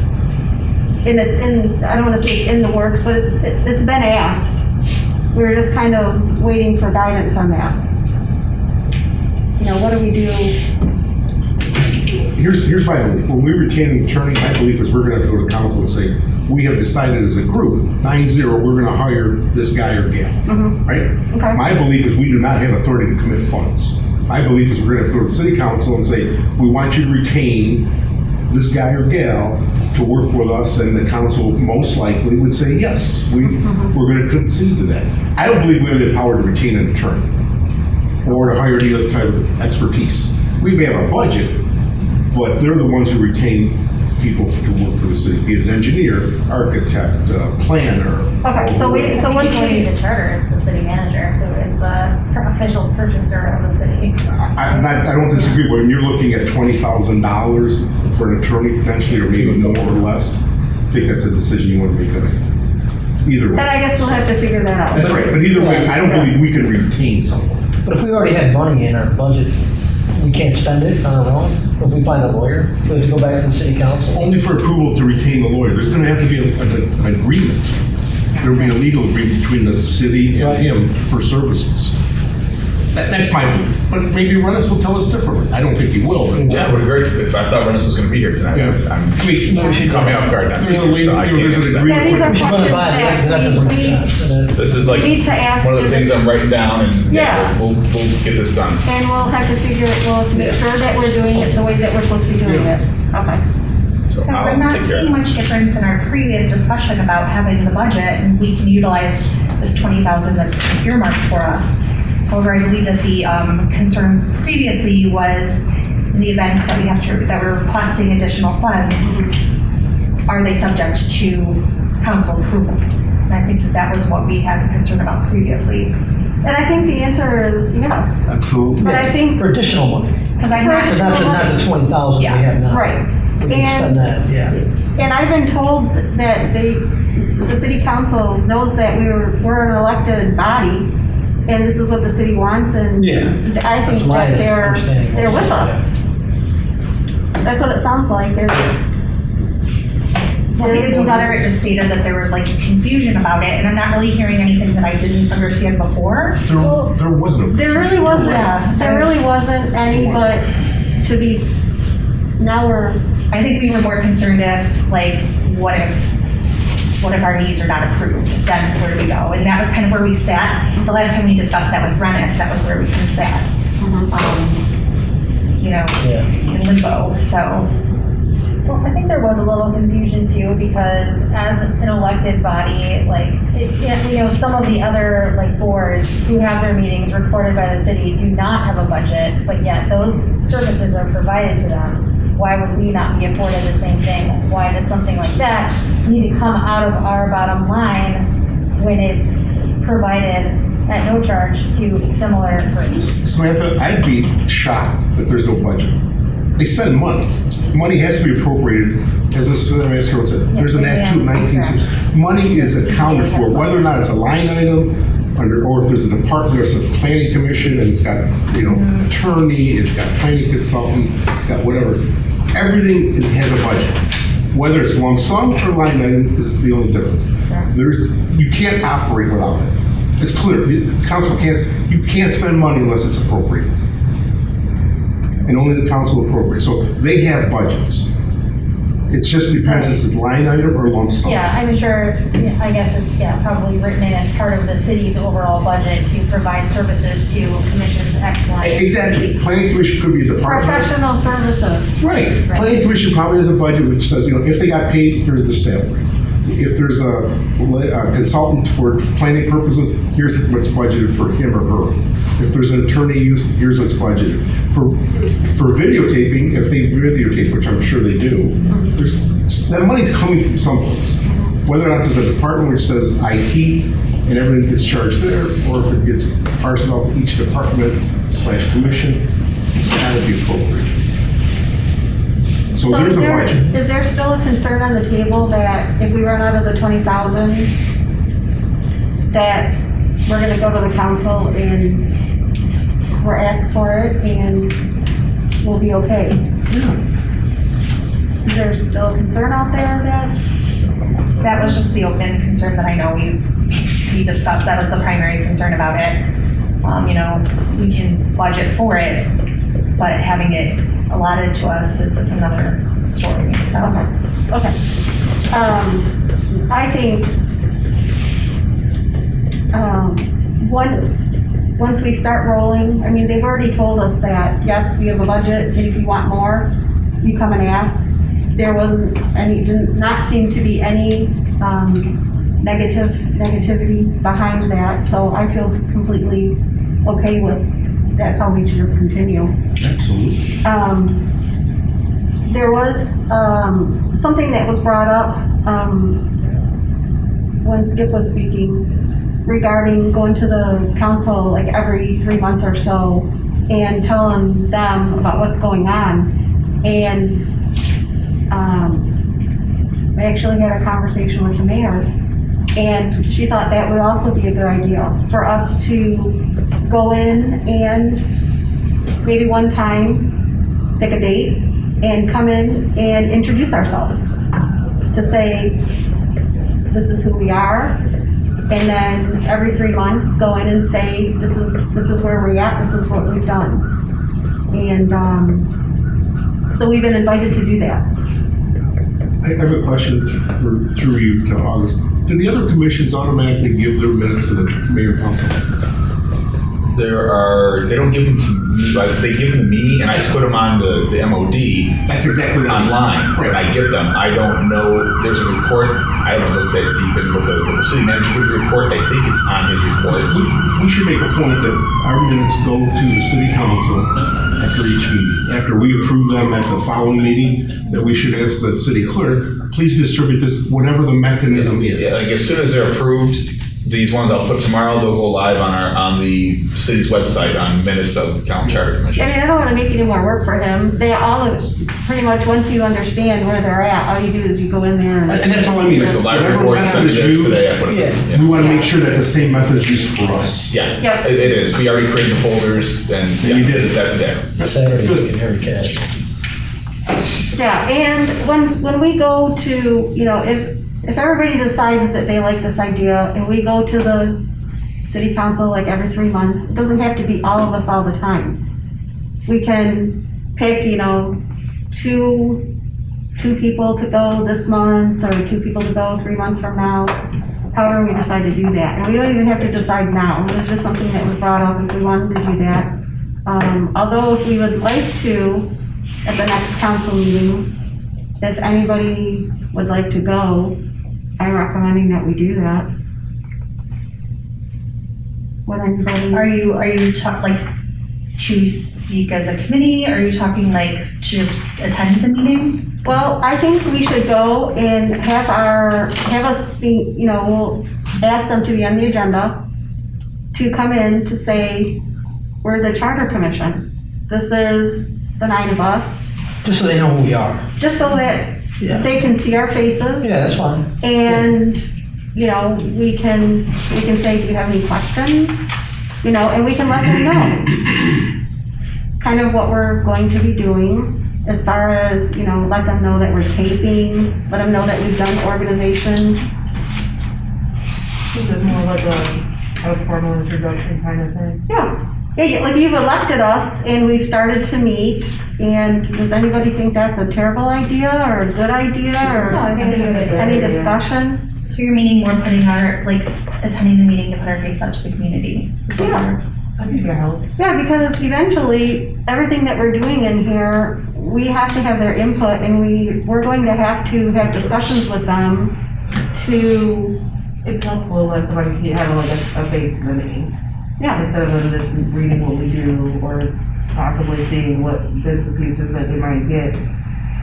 and it's in, I don't want to say it's in the works, but it's been asked. We're just kind of waiting for guidance on that. What do we do? Here's my belief. When we retain an attorney, my belief is we're gonna have to go to council and say, we have decided as a group, 9-0, we're gonna hire this guy or gal, right? Okay. My belief is we do not have authority to commit funds. My belief is we're gonna have to go to the city council and say, we want you to retain this guy or gal to work with us, and the council most likely would say, yes, we're gonna concede to that. I don't believe we have the power to retain an attorney or to hire any other type of expertise. We may have a budget, but they're the ones who retain people to work for the city, be it an engineer, architect, planner. Okay, so once According we, to charter, it's the city manager who is the official purchaser of the city. I don't disagree, but when you're looking at $20,000 for an attorney potentially, or maybe more or less, I think that's a decision you want to make. Either way. then I guess we'll have to figure that out. That's right, but either way, I don't believe we can retain someone. But if we already had money in our budget, we can't spend it on our own? If we find a lawyer, we have to go back to the city council? Only for approval to retain the lawyer. There's gonna have to be an agreement. There'll be a legal agreement between the city and him for services. That's my belief, but maybe Rennis will tell us differently. I don't think he will, but. Yeah, it would be great if I thought Rennis was gonna be here tonight. Yeah. I mean, she caught me off guard. There's a legal, So I can't there's answer an that. agreement. Yeah, these are We should run it by them, because that doesn't make sense. And This is like We need to ask one of the if things it's- I'm writing down, and Yeah. we'll get this done. And we'll have to figure, we'll have to make sure that we're doing it the way that we're supposed to be doing it. Okay. So So I'll I'm not take care of seeing it. much difference in our previous discussion about having the budget, and we can utilize this 20,000 that's been earmarked for us. However, I believe that the concern previously was in the event that that we're requesting additional funds, are they subject to council approval? And I think that was what we had a concern about previously. And I think the answer is yes. Absolutely. But I think, For additional money, Because I'm not, but not the 20,000 we have now. right. We can spend that, yeah. And I've been told that the city council knows that we're an elected body, and this is what the city wants, and Yeah. I think That's my that understanding they're with also, us. That's what it sounds like. well, in the letter, it just stated that there was like confusion about it, and I'm not really hearing anything that I didn't understand before. There wasn't. There really wasn't, Yeah. there really wasn't any, but to be, now we're, I think we were more concerned if, like, what if our needs are not approved, then where do we go? And that was kind of where we sat. The last time we discussed that with Rennis, that was where we kind of sat. You know, Yeah. in limbo, so. Well, I think there was a little confusion too, because as an elected body, like, some of the other, like, boards who have their meetings recorded by the city do not have a budget, but yet those services are provided to them. Why would we not be afforded the same thing? Why does something like that need to come out of our bottom line when it's provided at no charge to similar groups? Samantha, I'd be shocked that there's no budget. They spend money. Money has to be appropriated, as Mr. Masker said. There's an Act 2 of 1960. Money is accounted for, whether or not it's a line item, or if there's a department, there's a planning commission, and it's got, attorney, it's got planning consultant, it's got whatever. Everything has a budget. Whether it's lump sum or line item is the only difference. You can't operate without it. It's clear. Council you can't spend money unless it's appropriate. And only the council appropriates. So they have budgets. It just depends if it's line item or lump sum. Yeah, I'm sure, I guess it's, probably written in as part of the city's overall budget to provide services to commissions X, Y, and Z. Exactly. Planning commission could be a department. professional services. Right. Planning commission probably has a budget which says, if they got paid, here's the salary. If there's a consultant for planning purposes, here's what's budgeted for him or her. If there's an attorney use, here's what's budgeted. For videotaping, if they videotape, which I'm sure they do, that money's coming from someplace. Whether or not there's a department which says IT and everything gets charged there, or if it gets parsed out to each department/commission, it's gotta be appropriate. So there's a budget. Is there still a concern on the table that if we run out of the 20,000, that we're gonna go to the council and we're asked for it and we'll be okay? Is there still a concern out there That was just the open concern that I know we discussed. That was the primary concern about it. We can budget for it, but having it allotted to us is another story, so. Okay. I think, once we start rolling, I mean, they've already told us that, yes, we have a budget, and if you want more, you come and ask. There wasn't any, did not seem to be any, negativity behind that, so I feel completely okay with, that's how we should just continue. Absolutely. There was something that was brought up when Skip was speaking regarding going to the council like every 3 months or so and telling them about what's going on. And I actually had a conversation with the mayor, And she thought that would also be a good idea for us to go in and maybe one time pick a date and come in and introduce ourselves. To say, this is who we are. And then every 3 months, go in and say, this is where we're at, this is what we've done. And so we've been invited to do that. I have a question through you to August. Do the other commissions automatically give their minutes to the mayor and council? They don't give them to me, but they give them to me, and I put them on the MOD. That's exactly what I mean. Online, Right. and I get them. I don't know, there's a report, I haven't looked that deep into what the city manager gives a report, I think it's on his report. We should make a point that our minutes go to the city council after each meeting. After we approve them at the following meeting, that we should ask the city clerk, please distribute this, whatever the mechanism is. Yeah, like as soon as they're approved, these ones I'll put tomorrow, they'll go live on the city's website on minutes of the County Charter I Commission. mean, I don't want to make any more work for him. They all, pretty much, once you understand where they're at, all you do is you go in there and. And that's all I mean. The library Whatever board method sent is it used, today, I put it, we want to make sure that the same method is used for us. Yeah, Yep. it is. We already created the folders, and Yeah, you did. that's there. Saturdays get very casual. Yeah, and when we go to, if everybody decides that they like this idea and we go to the city council like every 3 months, it doesn't have to be all of us all the time. We can pick, two people to go this month or 2 people to go 3 months from now, however we decide to do that. And we don't even have to decide now. It was just something that was brought up if we wanted to do that. Although if we would like to, at the next council meeting, if anybody would like to go, I'm recommending that we do that. Would anybody? Are you like to speak as a committee? Are you talking like to just attend the meeting? Well, I think we should go and have us be, we'll ask them to be on the agenda, to come in to say, we're the Charter Commission. This is the 9 of us, Just so they know who we are. just so that Yeah. they can see our faces. Yeah, that's fine. And, we can say, do you have any questions? And we can let them know kind of what we're going to be doing as far as, let them know that we're taping, let them know that we've done organization. This is more like a formal introduction kind of thing. Yeah. Yeah, like you've elected us and we've started to meet, and does anybody think that's a terrible idea or a good idea or No, I think it's a good any idea. discussion? So you're meaning we're putting our, like, attending the meeting to put our face out to the community? is what Yeah. we're- I think it helps. Yeah, because eventually, everything that we're doing in here, we have to have their input, and we're going to have discussions with them to, It's helpful to let somebody see, have like a face in the meeting. yeah, Instead of just reading what we do or possibly seeing what bits and pieces that they might get.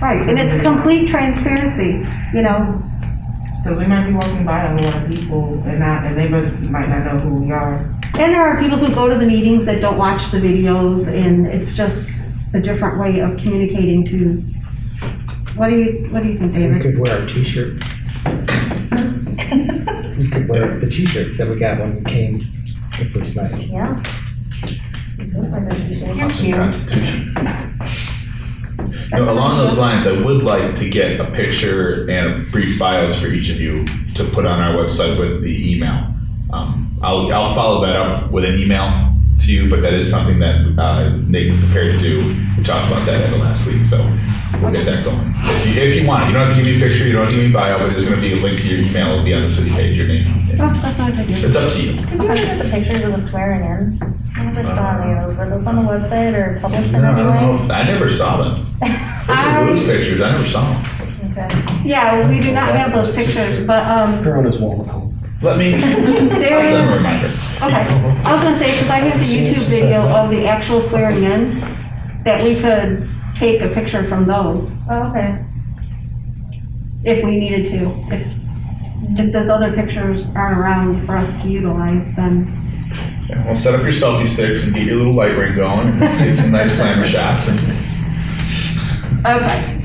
right, and it's complete transparency, Because we might be walking by a lot of people and they might not know who we are. And there are people who go to the meetings that don't watch the videos, and it's just a different way of communicating to, what do you think, We David? could wear our t-shirts. We could wear the t-shirts that we got when we came the first night. Yeah. Awesome Constitution. Along those lines, I would like to get a picture and a brief bios for each of you to put on our website with the email. I'll follow that up with an email to you, but that is something that Nathan prepared to do. We talked about that at the last week, so we'll get that going. If you want, you don't have to give me a picture, you don't have to give me a bio, but there's going to be a link to your email. It'll be on the city page, your name. Oh, that's nice of you. It's up to you. Did you look at the pictures of the swearing in? I don't know if I saw any of those. Were those on the website or published in I any don't know way? if- I never saw them. Those are Lou's pictures. I never saw them. Okay. Yeah, we do not have those pictures, but, They're on his wall. Let me, I'll there send a is, reminder. okay. I was gonna say, because I have the YouTube video of the actual swearing in, that we could take a picture from those, Oh, okay. if we needed to. If those other pictures aren't around for us to utilize, then, Yeah, We'll set up your selfie sticks and get your little light ring going and let's get some nice glamour shots. And okay.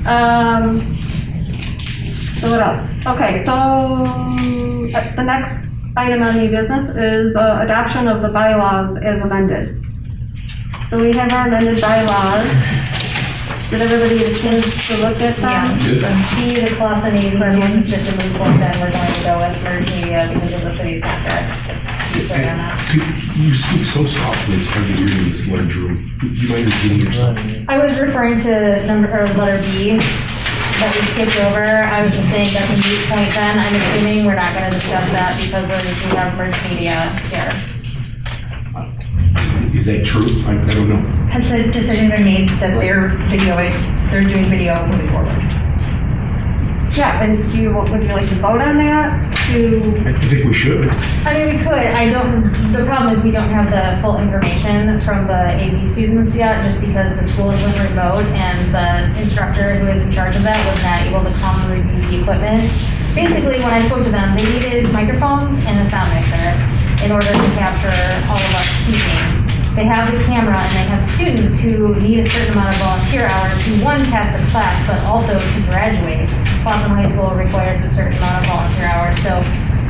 So what else? Okay, so the next item on new business is adoption of the bylaws as amended. So we have our amended bylaws. Did everybody get a chance to look at them? B, the class and A, we're going to move forward, then we're going to go with merge media because of the city's contract. Just be clear on that. You speak so softly, it's hard to hear you in this large room. Do you mind repeating yourself? I was referring to letter B that we skipped over. I was just saying that's a moot point then. I'm assuming we're not gonna discuss that because we have merged media here. Is that true? I don't know. Has the decision been made that they're doing video moving forward? Yeah, and would you like to vote on that? I think we should. I mean, we could, the problem is we don't have the full information from the AV students yet, just because the school is remote and the instructor who is in charge of that was not able to come and review the equipment. Basically, when I spoke to them, they needed microphones and a sound mixer in order to capture all of us speaking. They have the camera and they have students who need a certain amount of volunteer hours to, one, pass the class, but also to graduate. Boston High School requires a certain amount of volunteer hours. So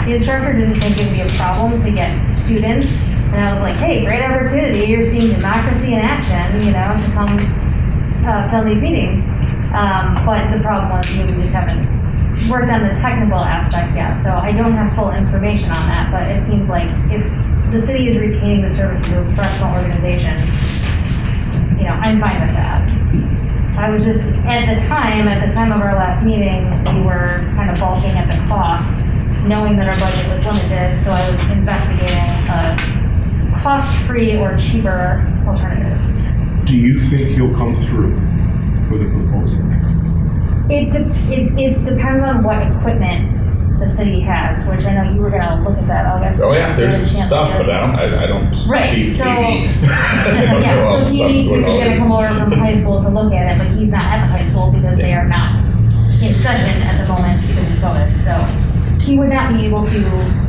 the instructor didn't think it would be a problem to get students. And I was like, hey, great opportunity. You're seeing democracy in action, you know, to come film these meetings. But the problem was we just haven't worked on the technical aspect yet. So I don't have full information on that, but it seems like if the city is retaining the services of a professional organization, you know, I'm fine with that. I was just, at the time of our last meeting, we were kind of balking at the cost, knowing that our budget was limited, so I was investigating a cost-free or cheaper alternative. Do you think he'll come through with a proposal? It depends on what equipment the city has, which I know you were gonna look at that, August. Oh yeah, there's stuff, but I don't Right, speak so, TV. yeah, so he was gonna come over from high school to look at it, but he's not at the high school because they are not in session at the moment because of COVID. So he would not be able to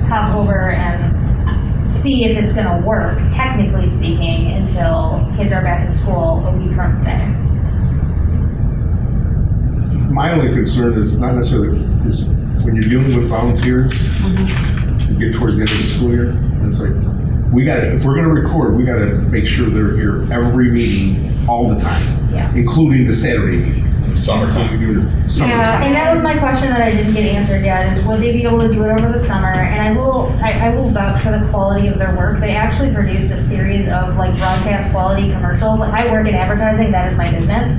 hop over and see if it's gonna work, technically speaking, until kids are back in school a week from today. My only concern is not necessarily, is when you're dealing with volunteers, you get towards the end of the school year, and it's like, if we're gonna record, we gotta make sure they're here every meeting, all the time. Yeah. Including the Saturday meeting. Summertime. Summertime. And that was my question that I didn't get answered yet, is would they be able to do it over the summer? And I will vouch for the quality of their work. They actually produced a series of like broadcast quality commercials. Like, I work in advertising, that is my business.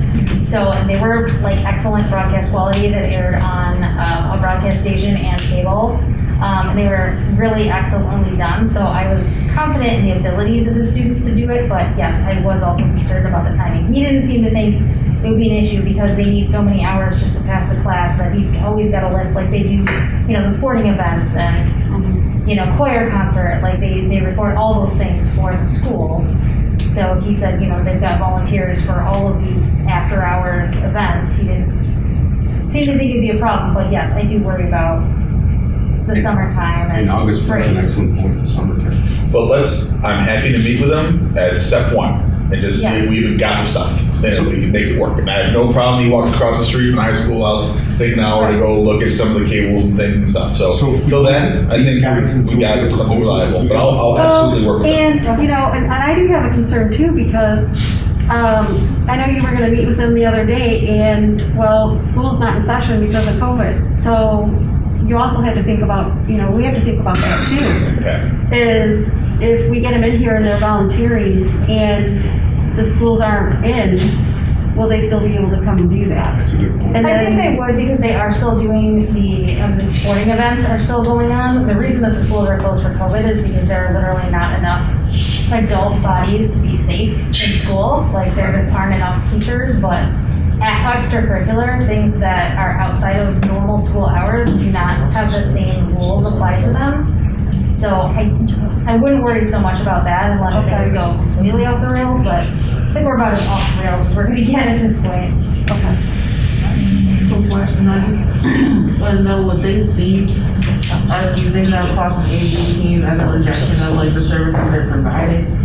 So they were like excellent broadcast quality that aired on a broadcast station and cable. And they were really excellently done. So I was confident in the abilities of the students to do it, but yes, I was also concerned about the timing. He didn't seem to think it would be an issue because they need so many hours just to pass the class that he's always got a list, like they do, you know, the sporting events and, you know, choir concert, like they record all those things for the school. So he said, you know, they've got volunteers for all of these after hours events. He didn't seem to think it'd be a problem, but yes, I do worry about the summertime. In August, that's an excellent point, the summertime. But I'm happy to meet with them as step one and just see if we even got the stuff. Then we can make it work. And I have no problem. He walks across the street from the high school. I'll take an hour to go look at some of the cables and things and stuff. So till then, I think we got something reliable. But I'll absolutely work with them. And, you know, and I do have a concern too, because I know you were gonna meet with them the other day, and, well, school's not in session because of COVID. So you also have to think about, you know, we have to think about that too. Okay. Is if we get them in here and they're volunteering and the schools aren't in, will they still be able to come and do that? That's a good point. And I think then, they would because they are still doing the sporting events are still going on. The reason that the schools are closed for COVID is because there are literally not enough adult bodies to be safe in school. Like there just aren't enough teachers, but extracurricular things that are outside of normal school hours do not have the same rules applied to them. So I wouldn't worry so much about that unless things go completely off the rails, but I think we're about as off the rails as we're gonna get at this point. okay. Quick question on this. Want to know what they see us using the cost of AV team as a rejection of like the services they're providing?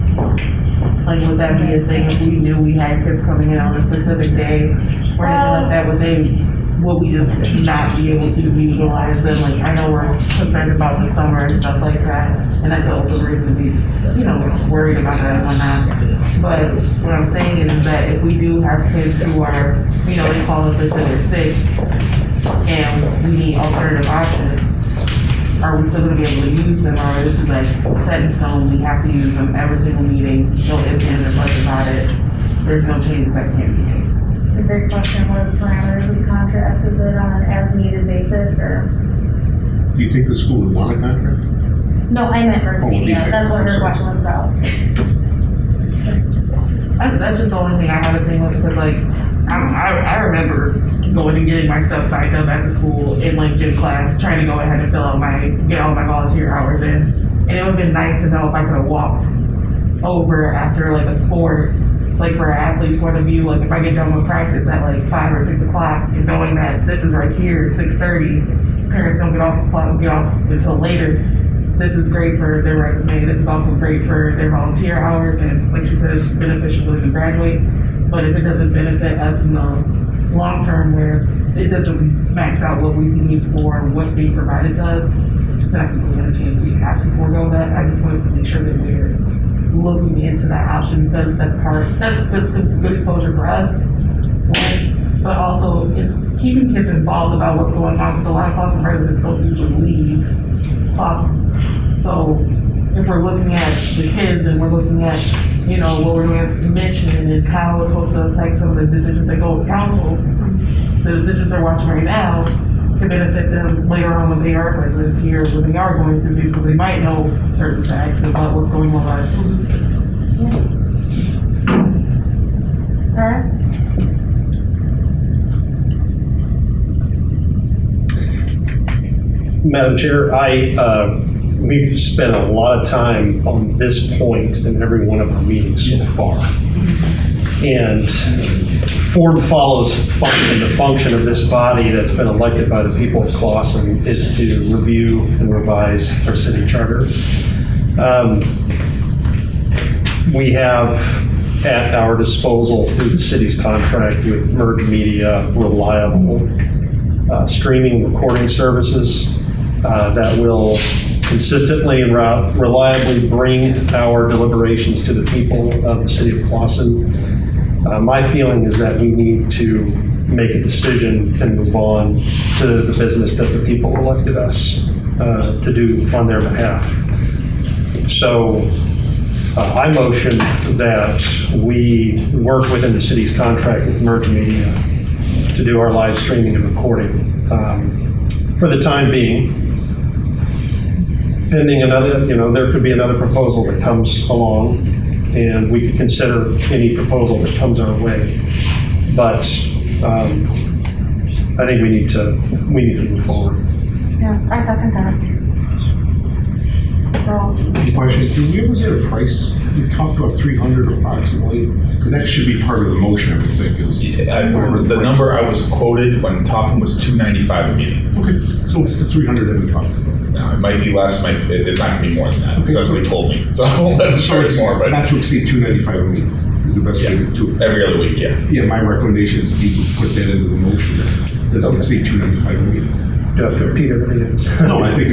Like would that be a thing if we knew we had kids coming in on a specific day or anything like that? Would they will we just not be able to utilize them? Like, I know we're concerned about the summer and stuff like that, and that's the open reason to be, worried about that and whatnot. But what I'm saying is that if we do have kids who are, they call us, they say they're sick, and we need alternative options, are we still gonna be able to use them, or this is like set in stone, we have to use them every single meeting, no ifs, ands, or buts about it, there's no changes that can be made? It's a great question. What are the parameters of the contract? Is it on an as-needed basis or? Do you think the school would want a contract? No, I meant for Oh, media. okay. That's what her question was about. That's just the only thing I have a thing with, because like, I remember going and getting my stuff signed up at the school in like gym class, trying to go ahead and get all my volunteer hours in. And it would have been nice to know if I could have walked over after like a sport, like for an athlete's point of view, like if I get done with practice at like 5 or 6 o'clock and knowing that this is right here, 6:30, parents don't get off until later. This is great for their resume. This is also great for their volunteer hours, and like she said, it's beneficial for them to graduate. But if it doesn't benefit us in the long term, where it doesn't max out what we can use for what's being provided to us, then I completely understand we have to forego that. I just want us to make sure that we're looking into that option, because that's good exposure for us, right? But also it's keeping kids involved about what's going on, because a lot of Clawson residents don't usually leave Clawson. So if we're looking at the kids and we're looking at, what we're doing as a commission and how it's supposed to affect some of the decisions that go with council, the decisions they're watching right now can benefit them later on when they are residents here, when they are going through these, because they might know certain facts about what's going on with our schools. Alright. Madam Chair, we've spent a lot of time on this point in every one of our meetings so far. And form follows function. The function of this body that's been elected by the people of Clawson is to review and revise our city charter. We have at our disposal through the city's contract with Merge Media reliable streaming recording services that will consistently and reliably bring our deliberations to the people of the city of Clawson. My feeling is that we need to make a decision and move on to the business that the people elected us to do on their behalf. So I motion that we work within the city's contract with Merge Media to do our live streaming and recording. For the time being, pending another, there could be another proposal that comes along, and we could consider any proposal that comes our way. But I think we need to move forward. Yeah, I second that. So, Question, did we ever get a price? We talked about 300 approximately, because that should be part of the motion, I would think, is. The number I was quoted when talking was $295 a meeting. Okay, so it's the 300 that we talked about. Now, it might be less, it's not gonna be more than that, Okay, because that's what he told me. So I won't let him So charge it's more, but not to exceed 295 a meeting is the best way to do it. every other week, yeah. Yeah, my recommendation is you put that into the motion. Doesn't exceed 295 a meeting. Do I have to repeat everything? No, I think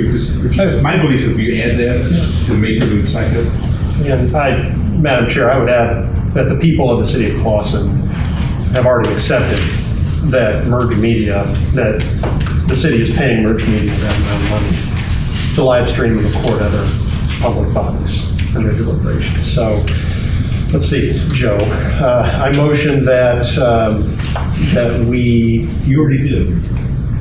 my belief is if you add that to make it in the second. And Madam Chair, I would add that the people of the city of Clawson have already accepted that Merge Media, that the city is paying Merge Media that amount of money to live stream and record other public bodies and their deliberations. So, let's see, Joe, I motion that we, You already did.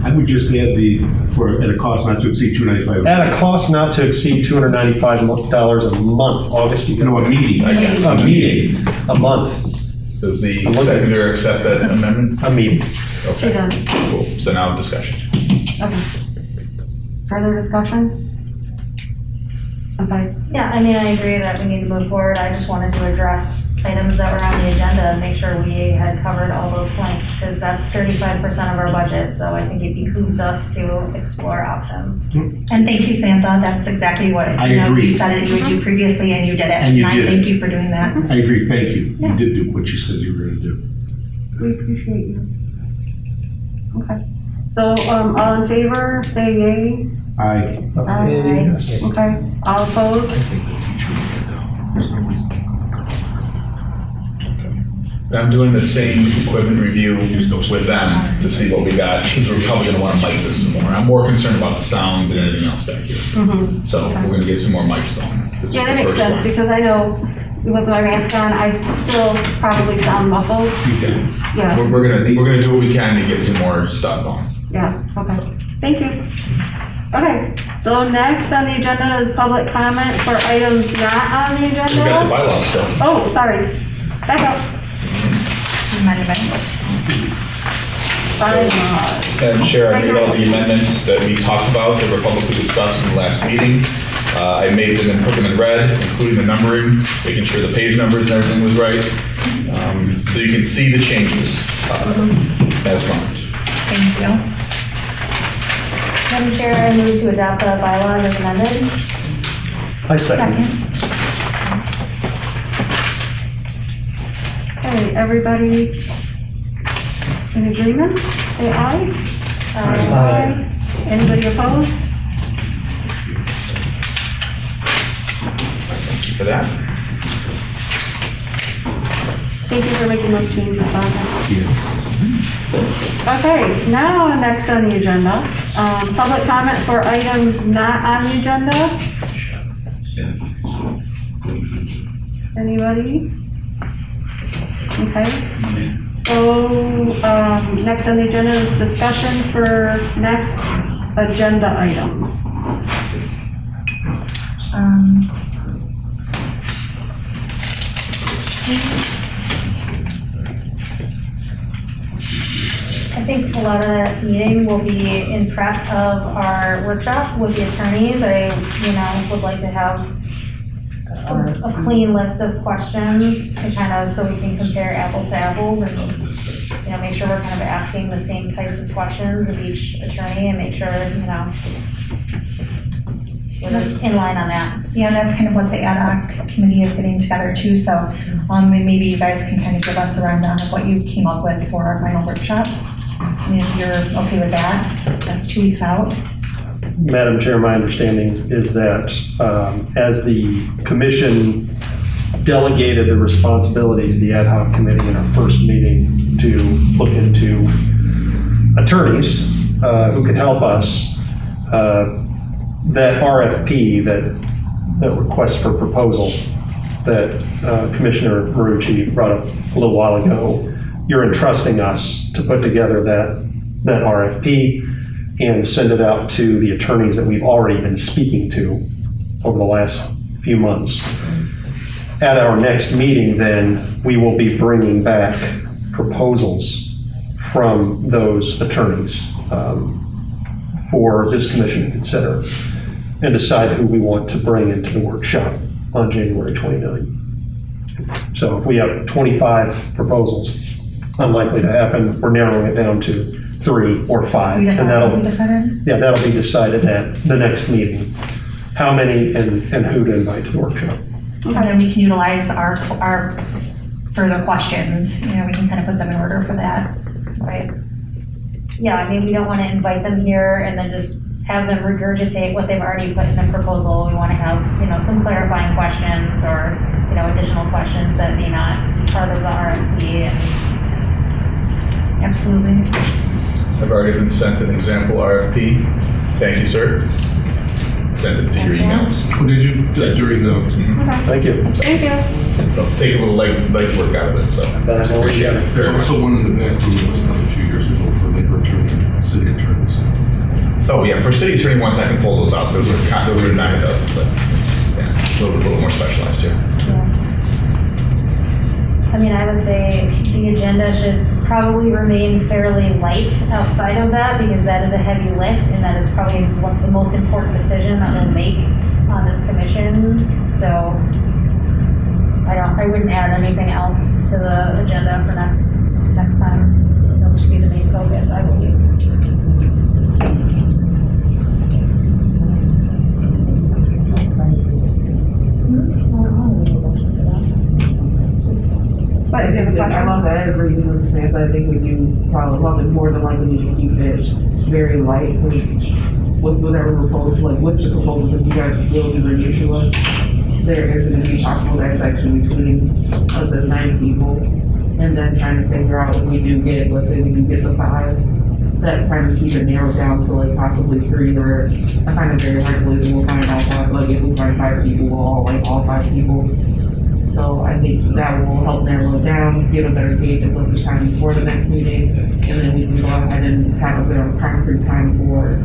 I would just add at a cost not to exceed 295. at a cost not to exceed $295 a month, August, you No, a meeting. a meeting, a month, Does the seconder accept that amendment? a meeting. she Okay, does. cool. So now discussion. Okay. Further discussion? Okay. Yeah, I mean, I agree that we need to move forward. I just wanted to address items that were on the agenda and make sure we had covered all those points, because that's 35% of our budget, so I think it behooves us to explore options. And thank you, Samantha. That's exactly what, I agree. you said that you would do previously, and you did it. And you I did. thank you for doing that. I agree, thank you. You did do what you said you were going to do. We appreciate you. Okay. So, all in favor, say yay. Aye. Okay, all opposed? And I'm doing the same equipment review with them to see what we got. We're probably gonna wanna mic this some more. I'm more concerned about the sound than anything else back here. So we're gonna get some more mics going. This is Yeah, that the makes first sense, one. because I know with my mask on, I still probably sound muffled. Yeah. Yeah, We're gonna do what we can to get some more stuff going. yeah, okay. Thank you. Okay, so next on the agenda is public comment for items not on the We got the agenda. bylaws still. Oh, sorry. Back up. Amendment. Bylaws. Madam Chair, I made all the amendments that we talked about that were publicly discussed in the last meeting. I made them and put them in red, including the numbering, making sure the page numbers and everything was right. So you can see the changes as marked. Thank you. Madam Chair, I move to adopt the bylaws as amended. I second. Okay, everybody in agreement? Say aye. Aye. Anybody opposed? Thank you for that. Thank you for making those changes on that. Yes. Okay, now next on the agenda, public comment for items not on the agenda. Anybody? Okay. So, next on the agenda is discussion for next agenda items. I think a lot of that meeting will be in prep of our workshop with the attorneys. I, would like to have a clean list of questions to kind of, so we can compare apples to apples and, make sure we're kind of asking the same types of questions of each attorney and make sure, we're just in line on that. Yeah, and that's kind of what the ad hoc committee is getting together too, so maybe you guys can kind of give us a rundown of what you came up with for our final workshop. I mean, if you're okay with that, that's 2 weeks out. Madam Chair, my understanding is that as the commission delegated the responsibility to the ad hoc committee in our first meeting to look into attorneys who could help us, that RFP, that request for proposal that Commissioner Marucci brought up a little while ago, you're entrusting us to put together that RFP and send it out to the attorneys that we've already been speaking to over the last few months. At our next meeting, then, we will be bringing back proposals from those attorneys for this commission to consider and decide who we want to bring into the workshop on January 29th. So if we have 25 proposals, unlikely to happen, we're narrowing it down to 3 or 5. We And don't that'll, have to decided. yeah, that'll be decided at the next meeting, how many and who to invite to the workshop. And then we can utilize our further questions, we can kind of put them in order for that. Right. Yeah, I mean, we don't want to invite them here and then just have them regurgitate what they've already put in the proposal. We want to have, some clarifying questions or, additional questions that may not be part of the RFP. Absolutely. I've already been sent an example RFP. Thank you, sir. Sent it to your emails. Oh, did you, during the, Thank you. Thank you. They'll take a little legwork out of it, so. That's what we got. there's also one in the back room that was done a few years ago for labor attorney, city attorneys. Oh, yeah, for city attorney ones, I can pull those out. Those are 9 dozen, but yeah, a little more specialized, yeah. I mean, I would say the agenda should probably remain fairly light outside of that because that is a heavy lift and that is probably the most important decision that we'll make on this commission. So I wouldn't add anything else to the agenda for next time. That should be the main focus, I believe. But I think that I'm also every business, I think we do probably more than likely need to keep it very light with whatever proposal, like with the proposal that you guys will be bringing to us. There is gonna be possible dissection between us as 9 people, and then trying to figure out if we do get, let's say we do get the 5, that kind of keep it narrowed down to like possibly 3, or I find it very hard to believe we'll find all 5, like if we find 5 people, we'll all like all 5 people. So I think that will help narrow it down, get a better gauge of what the time before the next meeting, and then we can go ahead and have a bit of concrete time for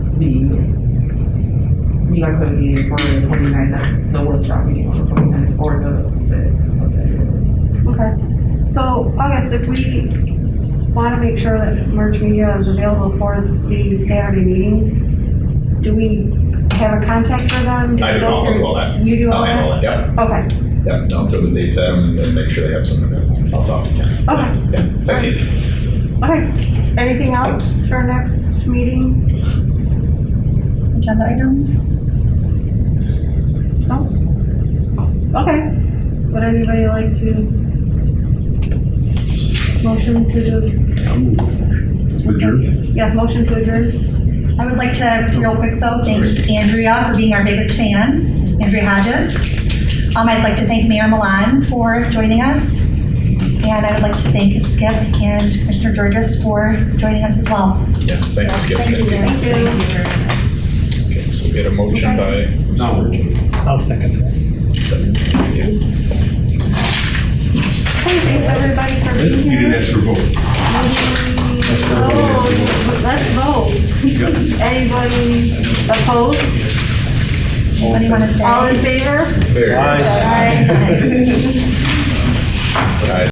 you guys gonna be for the 29th, that's the workshop meeting on the 29th, or the. Okay. So, August, if we want to make sure that Merge Media is available for the Saturday meetings, do we have a contact for them? I do all that. You do all I'll handle that? it, yep. Okay, Yeah, no, throw the dates at them and make sure they have something. I'll talk to Ken. okay, Yeah, that's easy. okay. Anything else for next meeting? Agenda items? No? Okay. Would anybody like to motion to, Adjourn. yeah, motion to adjourn? I would like to, real quick though, thank Andrea for being our biggest fan, Andrea Hodges. I'd like to thank Mayor Milan for joining us. And I would like to thank Skip and Commissioner Georges for joining us as well. Yes, thank you, Skip. Thank you. Thank you. Okay, so we get a motion by. No. I'll second that. Okay, thanks everybody for being You here. didn't ask for a vote. Let's vote. Anybody opposed? Anybody want to stay? All in favor? Very good. Aye. Right.